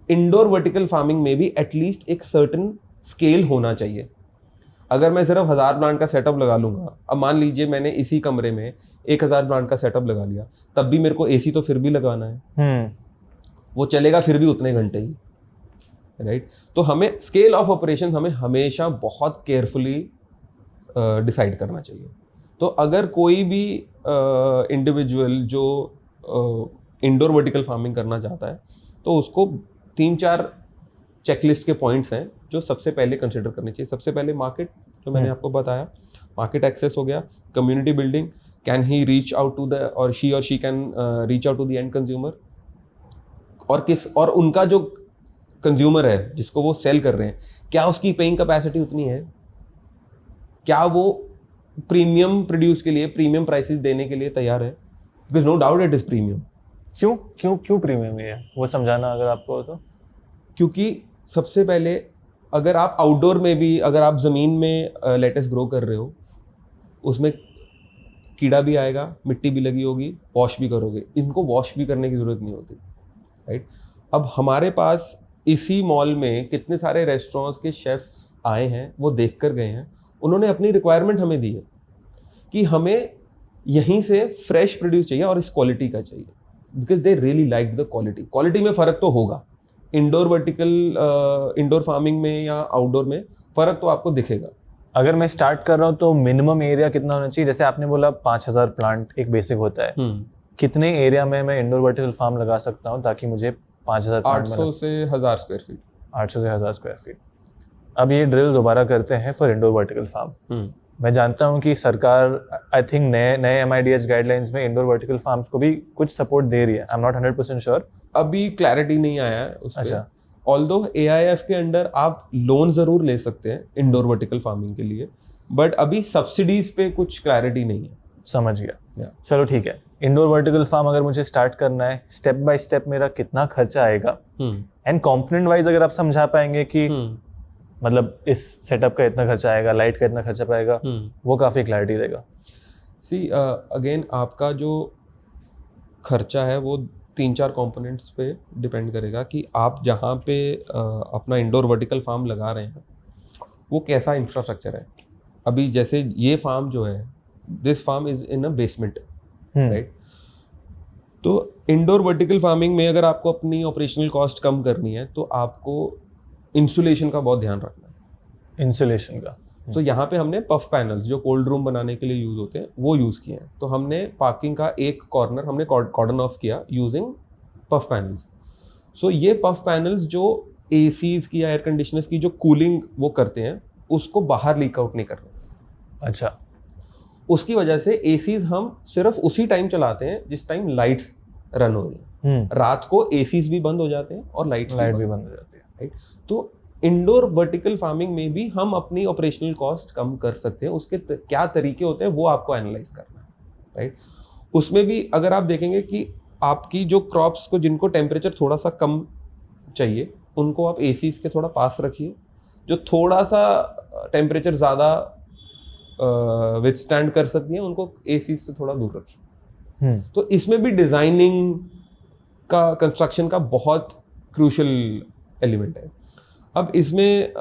इंडोर वर्टिकल फार्मिंग में भी एटलीस्ट एक सर्टेन स्केल होना चाहिए। अगर मैं सिर्फ 1000 प्लांट का सेटअप लगा लूंगा, अब मान लीजिए मैंने इसी कमरे में 1000 प्लांट का सेटअप लगा लिया, तब भी मेरे को एसी तो फिर भी लगाना है, वो चलेगा फिर भी उतने घंटे ही, राइट। तो हमें स्केल ऑफ ऑपरेशन हमें हमेशा बहुत केयरफुली डिसाइड करना चाहिए। तो अगर कोई भी इंडिविजुअल जो इंडोर वर्टिकल फार्मिंग करना चाहता है तो उसको 3-4 चेकलिस्ट के पॉइंट्स हैं जो सबसे पहले कंसिडर करने चाहिए। सबसे पहले मार्केट, जो मैंने आपको बताया, मार्केट एक्सेस हो गया। Community building, can he reach out to the और she can reach out to the end consumer, और उनका जो कंज्यूमर है जिसको वो सेल कर रहे हैं, क्या उसकी पेइंग कैपेसिटी उतनी है, क्या वो प्रीमियम प्रोड्यूस के लिए प्रीमियम प्राइसेस देने के लिए तैयार है, because no doubt it is premium. क्यों प्रीमियम है वो समझाना अगर आपको हो तो। क्योंकि सबसे पहले अगर आप आउटडोर में भी, अगर आप ज़मीन में लेटेस ग्रो कर रहे हो, उसमें कीड़ा भी आएगा, मिट्टी भी लगी होगी, वॉश भी करोगे, इनको वॉश भी करने की ज़रूरत नहीं होती, राइट। अब हमारे पास इसी मॉल में कितने सारे रेस्टोरेंट्स के शेफ्स आए हैं, वो देख कर गए हैं, उन्होंने अपनी रिक्वायरमेंट हमें दी है कि हमें यहीं से फ्रेश प्रोड्यूस चाहिए और इस क्वालिटी का चाहिए, because they really like the quality. Quality में फ़र्क तो होगा, इंडोर फार्मिंग में या आउटडोर में फ़र्क तो आपको दिखेगा। अगर मैं स्टार्ट कर रहा हूँ तो मिनिमम एरिया कितना होना चाहिए? जैसे आपने बोला 5000 प्लांट एक बेसिक होता है, कितने एरिया में मैं इंडोर वर्टिकल फार्म लगा सकता हूँ ताकि मुझे 5000 800 से 1000 स्क्वायर फीट। 800 से 1000 स्क्वायर फीट। अब ये ड्रिल दोबारा करते हैं फॉर इंडोर वर्टिकल फार्म। मैं जानता हूँ कि सरकार आई थिंक नए MIDH गाइडलाइंस में इंडोर वर्टिकल फार्म्स को भी कुछ सपोर्ट दे रही है। आई एम नॉट 100% श्योर, अभी क्लैरिटी नहीं आया है उस पे। अच्छा। ऑल्दो AIF के अंडर आप लोन जरूर ले सकते हैं इंडोर वर्टिकल फार्मिंग के लिए, बट अभी सब्सिडीज पे कुछ क्लैरिटी नहीं है। समझ गया। चलो ठीक है, इंडोर वर्टिकल फार्म अगर मुझे स्टार्ट करना है, स्टेप बाय स्टेप मेरा कितना खर्चा आएगा, एंड कंपोनेंट वाइज अगर आप समझा पाएंगे कि मतलब इस सेटअप का इतना खर्चा आएगा, लाइट का इतना खर्चा पाएगा, वो काफ़ी क्लैरिटी देगा। सी अगेन आपका जो खर्चा है वो 3-4 कंपोनेंट्स पे डिपेंड करेगा कि आप जहाँ पे अपना इंडोर वर्टिकल फार्म लगा रहे हैं वो कैसा इंफ्रास्ट्रक्चर है। अभी जैसे ये फार्म जो है, this farm is in a basement, right. तो इंडोर वर्टिकल फार्मिंग में अगर आपको अपनी ऑपरेशनल कॉस्ट कम करनी है तो आपको इंसुलेशन का बहुत ध्यान रखना है। इंसुलेशन का तो यहाँ पे हमने पफ पैनल्स जो कोल्ड रूम बनाने के लिए यूज होते हैं वो यूज किए हैं। तो हमने पार्किंग का एक कॉर्नर हमने कॉर्डन ऑफ किया यूजिंग पफ पैनल्स। सो ये पफ पैनल्स जो ACs की या एयर कंडीशनर्स की जो कूलिंग वो करते हैं उसको बाहर लीक आउट नहीं करना। अच्छा। उसकी वजह से ACs हम सिर्फ उसी टाइम चलाते हैं जिस टाइम लाइट्स रन हो रही हैं। रात को ACs भी बंद हो जाते हैं और लाइट भी बंद हो जाती है, राइट। तो इंडोर वर्टिकल फार्मिंग में भी हम अपनी ऑपरेशनल कॉस्ट कम कर सकते हैं। उसके क्या तरीके होते हैं वो आपको एनालाइज करना है, राइट। उसमें भी अगर आप देखेंगे कि आपकी जो क्रॉप्स को जिनको टेम्परेचर थोड़ा सा कम चाहिए उनको आप ACs के थोड़ा पास रखिए, जो थोड़ा सा टेम्परेचर ज़्यादा विथस्टैंड कर सकती हैं उनको ACs से थोड़ा दूर रखिए। तो इसमें भी डिज़ाइनिंग का, कंस्ट्रक्शन का बहुत क्रूशियल एलिमेंट है। अब इसमें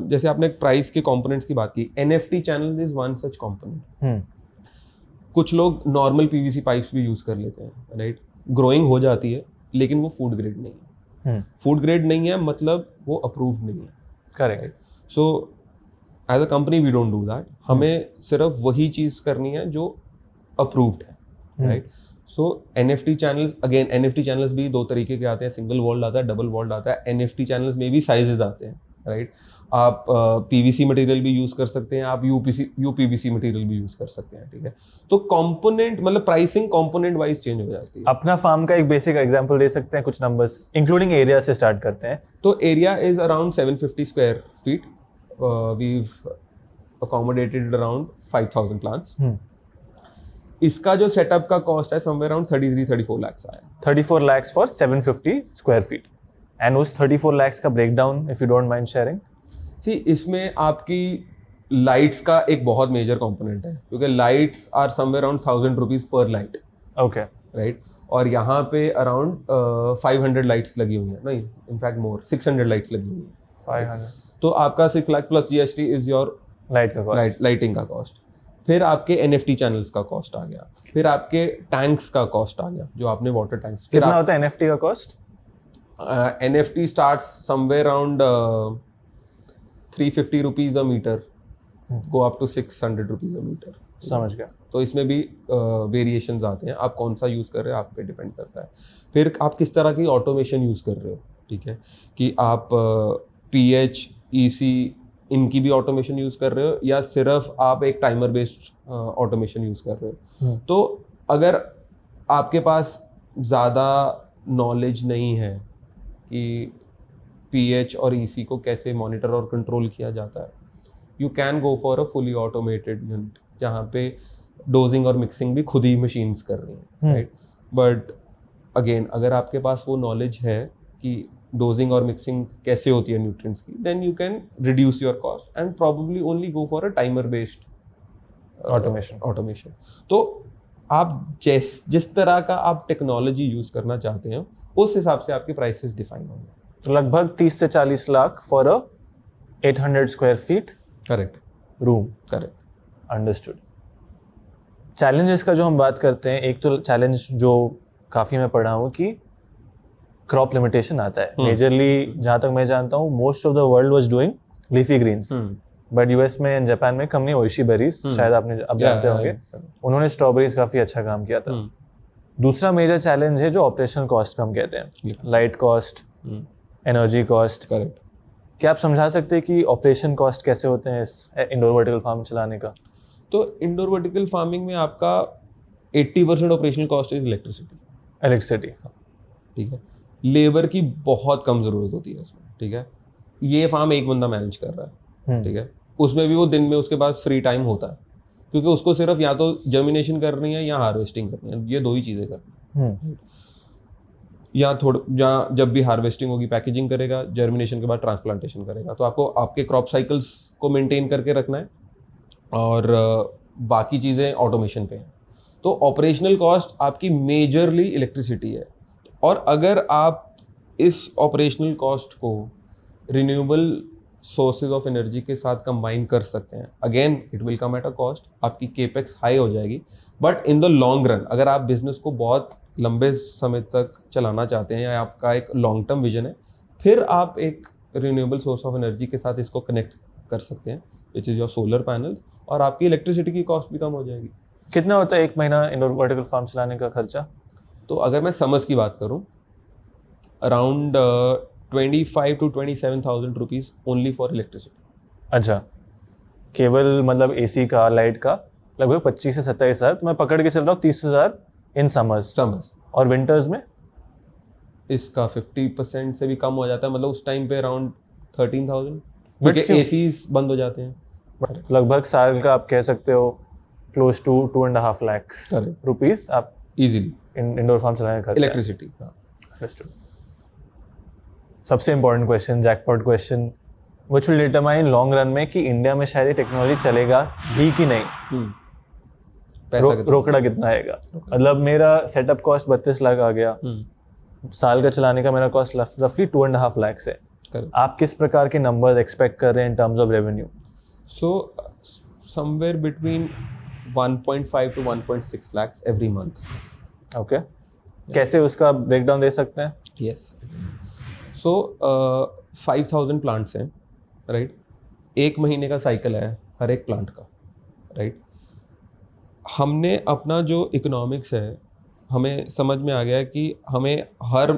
जैसे आपने प्राइस के कंपोनेंट्स की बात की, NFT channel is one such component. कुछ लोग नॉर्मल PVC पाइप्स भी यूज कर लेते हैं, राइट। ग्रोइंग हो जाती है लेकिन वो फूड ग्रेड नहीं है। फूड ग्रेड नहीं है मतलब वो अप्रूव्ड नहीं है, correct. So as a company we don't do that. हमें सिर्फ वही चीज करनी है जो अप्रूव्ड है, राइट। सो NFT चैनल्स, अगेन NFT चैनल्स भी दो तरीके के आते हैं, सिंगल वॉल्ड आता है, डबल वॉल्ड आता है। NFT चैनल्स में भी साइजेस आते हैं, राइट। आप PVC मटेरियल भी यूज़ कर सकते हैं, आप UPVC मटेरियल भी यूज़ कर सकते हैं, ठीक है। तो कंपोनेंट मतलब प्राइसिंग कंपोनेंट वाइज चेंज हो जाती है। अपना फार्म का एक बेसिक एग्जांपल दे सकते हैं, कुछ नंबर्स इंक्लूडिंग एरिया से स्टार्ट करते हैं। तो area is around 750 square feet. We've accommodated around 5000 plants. इसका जो सेटअप का कॉस्ट है समवेयर अराउंड 33-34 लाख आया। 34 lakh for 750 square feet. And उस 34 लाख का breakdown if you don't mind sharing. See इसमें आपकी लाइट्स का एक बहुत मेजर कंपोनेंट है, क्योंकि lights are somewhere around 1000 rupees per light, okay, right. और यहाँ पे अराउंड 500 लाइट्स लगी हुई है, नहीं इनफैक्ट मोर 600 लाइट्स लगी हुई है। 500। तो आपका 6 lakh plus GST is your light का कॉस्ट, लाइटिंग का कॉस्ट। फिर आपके NFT चैनल्स का कॉस्ट आ गया, फिर आपके टैंक्स का कॉस्ट आ गया, जो आपने वाटर टैंक्स। फिर कितना होता है NFT का cost? NFT starts somewhere around 350 rupees a metre, go up to 600 rupees a metre. समझ गया। तो इसमें भी वेरिएशंस आते हैं, आप कौन सा यूज़ कर रहे हो आप पे डिपेंड करता है। फिर आप किस तरह की ऑटोमेशन यूज़ कर रहे हो, ठीक है, कि आप PH EC इनकी भी ऑटोमेशन यूज़ कर रहे हो या सिर्फ आप एक टाइमर बेस्ड ऑटोमेशन यूज़ कर रहे हो। तो अगर आपके पास ज़्यादा नॉलेज नहीं है कि PH और EC को कैसे मॉनिटर और कंट्रोल किया जाता है, you can go for a fully automated unit जहाँ पे डोजिंग और मिक्सिंग भी खुद ही मशीन्स कर रही हैं, राइट। बट अगेन अगर आपके पास वो नॉलेज है कि डोजिंग और मिक्सिंग कैसे होती है न्यूट्रिएंट्स की, then you can reduce your cost and probably only go for a timer based automation. तो आप जिस तरह का आप टेक्नोलॉजी यूज करना चाहते हैं उस हिसाब से आपके प्राइसेस डिफाइन होंगे। तो लगभग 30 से 40 lakh for a 800 square feet correct room. Correct understood. Challenges का जो हम बात करते हैं, एक तो चैलेंज जो काफ़ी मैं पढ़ा हूँ कि क्रॉप लिमिटेशन आता है मेजरली। जहाँ तक मैं जानता हूँ most of the world was doing leafy greens, but US में एंड जापान में कंपनी ओइशी बेरीज, शायद आपने अब जानते होंगे, उन्होंने स्ट्रॉबेरीज काफ़ी अच्छा काम किया था। दूसरा मेजर चैलेंज है जो ऑपरेशनल कॉस्ट कम कहते हैं, light cost, energy cost. Correct. क्या आप समझा सकते हैं कि ऑपरेशन कॉस्ट कैसे होते हैं इस इंडोर वर्टिकल फार्म चलाने का? तो इंडोर वर्टिकल फार्मिंग में आपका 80% ऑपरेशनल कॉस्ट इज इलेक्ट्रिसिटी। ठीक है, लेबर की बहुत कम ज़रूरत होती है इसमें। ठीक है, ये फार्म एक बंदा मैनेज कर रहा है। ठीक है, उसमें भी वो दिन में उसके पास फ्री टाइम होता है क्योंकि उसको सिर्फ या तो जर्मिनेशन करनी है या हार्वेस्टिंग करनी है, ये दो ही चीज़ें करनी है। या जब भी हार्वेस्टिंग होगी पैकेजिंग करेगा, जर्मिनेशन के बाद ट्रांसप्लांटेशन करेगा। तो आपको आपके क्रॉप साइकिल्स को मेंटेन करके रखना है और बाकी चीज़ें ऑटोमेशन पे हैं। तो ऑपरेशनल कॉस्ट आपकी मेजरली इलेक्ट्रिसिटी है। और अगर आप इस ऑपरेशनल कॉस्ट को रिन्यूएबल सोर्सेज ऑफ एनर्जी के साथ कंबाइन कर सकते हैं, again it will come at a cost, आपकी केपेक्स हाई हो जाएगी। But in the long run अगर आप बिजनेस को बहुत लंबे समय तक चलाना चाहते हैं या आपका एक लॉन्ग टर्म विजन है, फिर आप एक रिन्यूएबल सोर्स ऑफ एनर्जी के साथ इसको कनेक्ट कर सकते हैं, which is your solar panels, और आपकी इलेक्ट्रिसिटी की कॉस्ट भी कम हो जाएगी। कितना होता है एक महीना इंडोर वर्टिकल फार्म चलाने का खर्चा? तो अगर मैं समर्स की बात करूं, around 25 to 27,000 rupees only for electricity. अच्छा, केवल मतलब एसी का, लाइट का लगभग 25 से 27 हज़ार। तो मैं पकड़ के चल रहा हूँ 30,000 इन समर्स। और विंटर्स में इसका 50% से भी कम हो जाता है, मतलब उस टाइम पे अराउंड 13,000, क्योंकि एसीज बंद हो जाते हैं। लगभग साल का आप कह सकते हो क्लोज टू 2.5 लाख रुपीज़ आप इजीली इंडोर फार्म चलाने का खर्चा। इलेक्ट्रिसिटी। सबसे important question, jackpot question, which will determine long run में कि इंडिया में शायद ये टेक्नोलॉजी चलेगा भी कि नहीं। रोकड़ा कितना आएगा? मतलब मेरा सेटअप कॉस्ट 32 लाख आ गया, साल का चलाने का मेरा कॉस्ट रफली 2.5 लाख है। आप किस प्रकार के नंबर एक्सपेक्ट कर रहे हैं इन terms of revenue? So somewhere between 1.5 to 1.6 lakhs every month. Okay, कैसे उसका ब्रेकडाउन दे सकते हैं? यस, सो 5,000 प्लांट्स हैं, राइट? एक महीने का साइकिल है हर एक प्लांट का, राइट? हमने अपना जो इकोनॉमिक्स है, हमें समझ में आ गया है कि हमें हर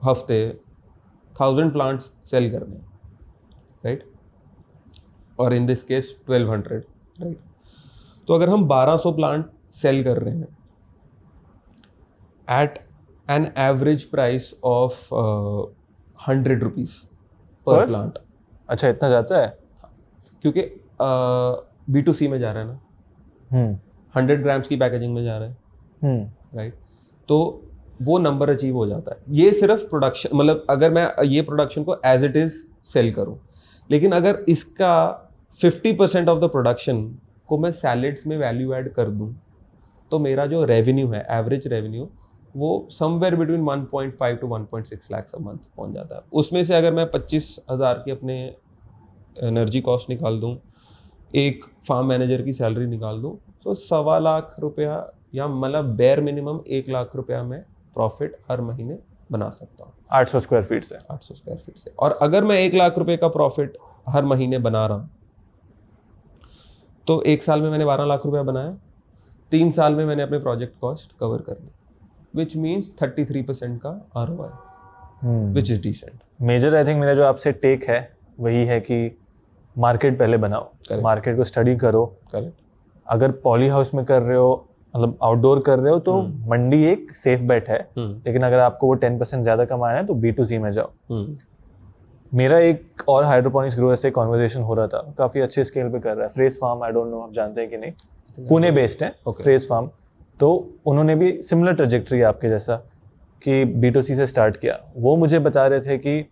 हफ्ते 1000 प्लांट्स सेल करने हैं, राइट? और इन दिस केस 1200, राइट? तो अगर हम 1200 प्लांट सेल कर रहे हैं at an average price of 100 rupees per plant. अच्छा, इतना जाता है? क्योंकि B2C में जा रहा है ना, 100 ग्राम्स की पैकेजिंग में जा रहा है, राइट? तो वो नंबर अचीव हो जाता है। ये सिर्फ प्रोडक्शन, मतलब अगर मैं ये प्रोडक्शन को एज इट इज़ सेल करूं, लेकिन अगर इसका 50% ऑफ द प्रोडक्शन को मैं सैलेड्स में वैल्यू ऐड कर दूं, तो मेरा जो रेवेन्यू है, एवरेज रेवेन्यू, वो somewhere between 1.5 to 1.6 lakh a month पहुंच जाता है। उसमें से अगर मैं 25,000 की अपने एनर्जी कॉस्ट निकाल दूं, एक फार्म मैनेजर की सैलरी निकाल दूं, तो 1.25 लाख रुपया या मतलब बेयर मिनिमम 1 लाख रुपया मैं प्रॉफिट हर महीने बना सकता हूँ 800 स्क्वायर फीट से। 800 स्क्वायर फीट से। और अगर मैं 1 लाख रुपए का प्रॉफिट हर महीने बना रहा हूँ, तो 1 साल में मैंने 12 लाख रुपया बनाया, 3 साल में मैंने अपने प्रोजेक्ट कॉस्ट कवर कर ली, which means 33% का ROI, which is decent. Major I think मेरा जो आपसे टेक है वही है कि मार्केट पहले बनाओ, मार्केट को स्टडी करो। करेक्ट। अगर पॉली हाउस में कर रहे हो, मतलब आउटडोर कर रहे हो, तो मंडी एक सेफ बेट है, लेकिन अगर आपको वो 10% ज़्यादा कमाना है तो B2C में जाओ। मेरा एक और हाइड्रोपोनिक्स ग्रोअर से कॉन्वर्जेशन हो रहा था, काफ़ी अच्छे स्केल पे कर रहा है, फ्रेज फार्म, आई डोंट नो आप जानते हैं कि नहीं, पुणे बेस्ड है फ्रेज फार्म। तो उन्होंने भी सिमिलर ट्रेजेक्ट्री आपके जैसा कि B2C से स्टार्ट किया। वो मुझे बता रहे थे कि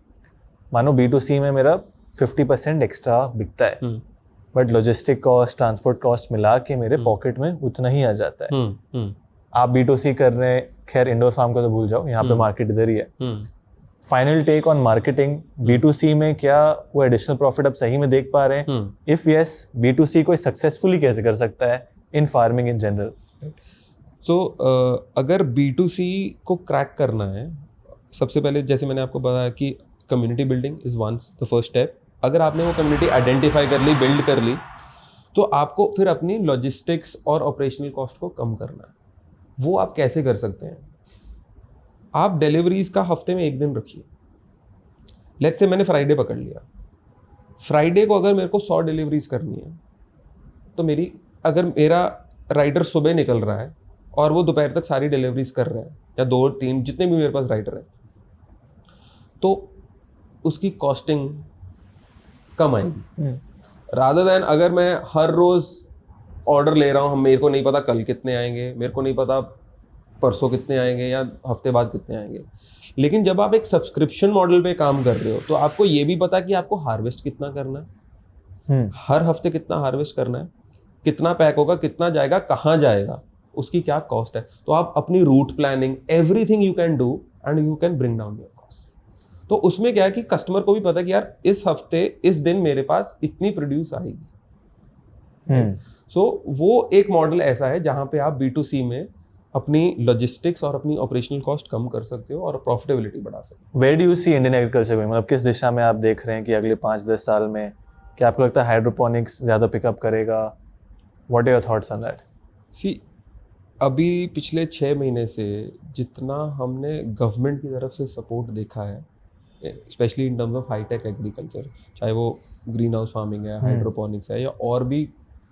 मानो B2C में मेरा 50% एक्स्ट्रा बिकता है, but logistic cost, transport cost मिला के मेरे पॉकेट में उतना ही आ जाता है। आप B2C कर रहे हैं, खैर इंडोर फार्म का तो भूल जाओ, यहाँ पे मार्केट इधर ही है। Final take on marketing, B2C में क्या वो एडिशनल प्रॉफिट आप सही में देख पा रहे हैं? इफ यस, B2C कोई सक्सेसफुली कैसे कर सकता है इन फार्मिंग इन जनरल? सो अगर B2C को क्रैक करना है, सबसे पहले जैसे मैंने आपको बताया कि community building is once the first step. अगर आपने वो कम्युनिटी आइडेंटिफाई कर ली, बिल्ड कर ली, तो आपको फिर अपनी लॉजिस्टिक्स और ऑपरेशनल कॉस्ट को कम करना है। वो आप कैसे कर सकते हैं? आप डिलीवरीज का हफ्ते में एक दिन रखिए। लेट्स से मैंने फ्राइडे पकड़ लिया, फ्राइडे को अगर मेरे को 100 डिलीवरीज करनी है, तो अगर मेरा राइडर सुबह निकल रहा है और वो दोपहर तक सारी डिलीवरीज कर रहे हैं, या 2-3 जितने भी मेरे पास राइडर हैं, तो उसकी कॉस्टिंग कम आएगी। रादर दैन अगर मैं हर रोज ऑर्डर ले रहा हूँ, मेरे को नहीं पता कल कितने आएंगे, मेरे को नहीं पता परसों कितने आएंगे या हफ्ते बाद कितने आएंगे। लेकिन जब आप एक सब्सक्रिप्शन मॉडल पे काम कर रहे हो, तो आपको ये भी पता कि आपको हार्वेस्ट कितना करना है, हर हफ्ते कितना हार्वेस्ट करना है, कितना पैक होगा, कितना जाएगा, कहाँ जाएगा, उसकी क्या कॉस्ट है। तो आप अपनी route planning, everything you can do and you can bring down your cost. तो उसमें क्या है कि कस्टमर को भी पता कि यार इस हफ्ते इस दिन मेरे पास इतनी प्रोड्यूस आएगी। सो वो एक मॉडल ऐसा है जहां पे आप B2C में अपनी लॉजिस्टिक्स और अपनी ऑपरेशनल कॉस्ट कम कर सकते हो और प्रॉफिटेबिलिटी बढ़ा सकते हो। Where do you see Indian agriculture में, मतलब किस दिशा में आप देख रहे हैं कि अगले 5-10 साल में क्या आपको लगता है हाइड्रोपोनिक्स ज़्यादा पिकअप करेगा? What are your thoughts on that? See, अभी पिछले 6 महीने से जितना हमने गवर्नमेंट की तरफ से सपोर्ट देखा है, specially in terms of hitech agriculture, चाहे वो ग्रीन हाउस फार्मिंग है, हाइड्रोपोनिक्स है, या और भी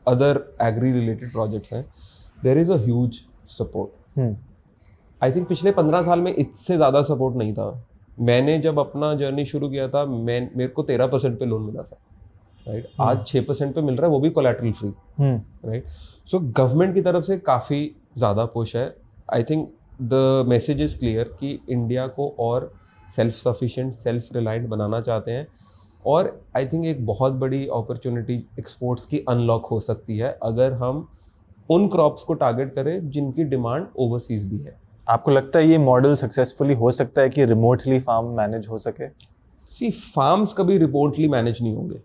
अदर एग्री रिलेटेड प्रोजेक्ट्स हैं, there is a huge support. I think पिछले 15 साल में इससे ज़्यादा सपोर्ट नहीं था। मैंने जब अपना जर्नी शुरू किया था, मेरे को 13% पे लोन मिला था, राइट? आज 6% पे मिल रहा है, वो भी collateral free, right? So government की तरफ से काफ़ी ज़्यादा पुश है। I think the message is clear कि इंडिया को और सेल्फ सफिशिएंट, सेल्फ रिलायंट बनाना चाहते हैं, और आई थिंक एक बहुत बड़ी अपॉर्चुनिटी एक्सपोर्ट्स की अनलॉक हो सकती है अगर हम उन क्रॉप्स को टारगेट करें जिनकी डिमांड ओवरसीज भी है। आपको लगता है ये मॉडल सक्सेसफुली हो सकता है कि रिमोटली फार्म मैनेज हो सके? सी, फार्म्स कभी रिमोटली मैनेज नहीं होंगे।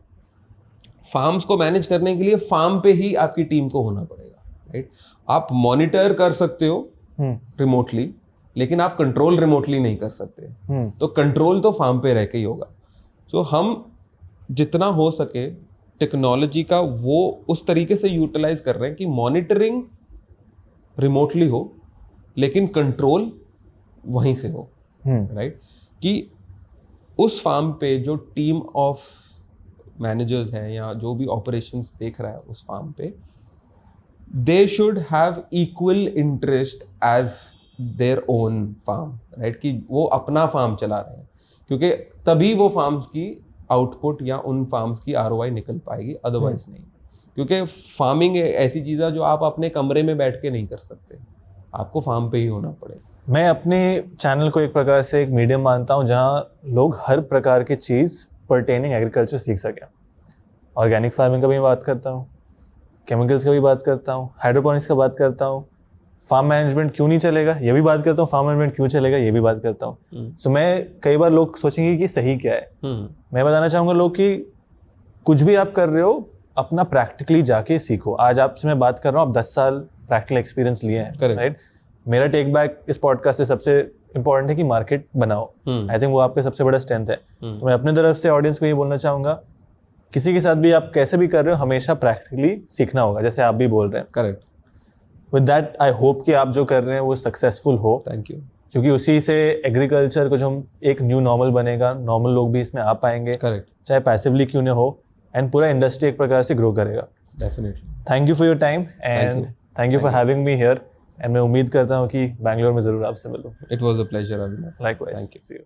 फार्म्स को मैनेज करने के लिए फार्म पे ही आपकी टीम को होना पड़ेगा, राइट? आप मॉनिटर कर सकते हो रिमोटली, लेकिन आप कंट्रोल रिमोटली नहीं कर सकते। तो कंट्रोल तो फार्म पे रह के ही होगा। तो हम जितना हो सके टेक्नोलॉजी का वो उस तरीके से यूटिलाइज कर रहे हैं कि मॉनिटरिंग रिमोटली हो, लेकिन कंट्रोल वहीं से हो, राइट? कि उस फार्म पे जो टीम ऑफ मैनेजर्स हैं या जो भी ऑपरेशंस देख रहा है उस फार्म पे, they should have equal interest as their own farm, right? कि वो अपना फार्म चला रहे हैं, क्योंकि तभी वो फार्म्स की आउटपुट या उन फार्म्स की ROI निकल पाएगी, अदरवाइज नहीं। क्योंकि फार्मिंग ऐसी चीज़ है जो आप अपने कमरे में बैठ के नहीं कर सकते, आपको फार्म पे ही होना पड़ेगा। मैं अपने चैनल को एक प्रकार से एक मीडियम मानता हूँ जहाँ लोग हर प्रकार की चीज़ पर्टेनिंग एग्रीकल्चर सीख सकें। ऑर्गेनिक फार्मिंग का भी बात करता हूँ, केमिकल्स का भी बात करता हूँ, हाइड्रोपोनिक्स का बात करता हूँ, फार्म मैनेजमेंट क्यों नहीं चलेगा ये भी बात करता हूँ, फार्म मैनेजमेंट क्यों चलेगा ये भी बात करता हूँ। सो मैं कई बार लोग सोचेंगे कि सही क्या है। मैं बताना चाहूँगा लोग कि कुछ भी आप कर रहे हो अपना प्रैक्टिकली जाके सीखो। आज आपसे मैं बात कर रहा हूँ, आप 10 साल प्रैक्टिकल एक्सपीरियंस लिए हैं, राइट? मेरा टेक बैक इस पॉडकास्ट से सबसे इंपॉर्टेंट है कि मार्केट बनाओ। आई थिंक वो आपका सबसे बड़ा स्ट्रेंथ है। तो मैं अपने तरफ से ऑडियंस को ये बोलना चाहूँगा, किसी के साथ भी आप कैसे भी कर रहे हो हमेशा प्रैक्टिकली सीखना होगा, जैसे आप भी बोल रहे हैं। Correct. With that I hope कि आप जो कर रहे हैं वो सक्सेसफुल हो। Thank you. क्योंकि उसी से एग्रीकल्चर को जो हम एक न्यू नॉर्मल बनेगा, नॉर्मल लोग भी इसमें आ पाएंगे, करेक्ट, चाहे पैसिवली क्यों ना हो, एंड पूरा इंडस्ट्री एक प्रकार से ग्रो करेगा। Definitely. Thank you for your time and thank you for having me here, and मैं उम्मीद करता हूँ कि बैंगलोर में ज़रूर आपसे मिलूँ। It was a pleasure Abhinav. Likewise. Thank you.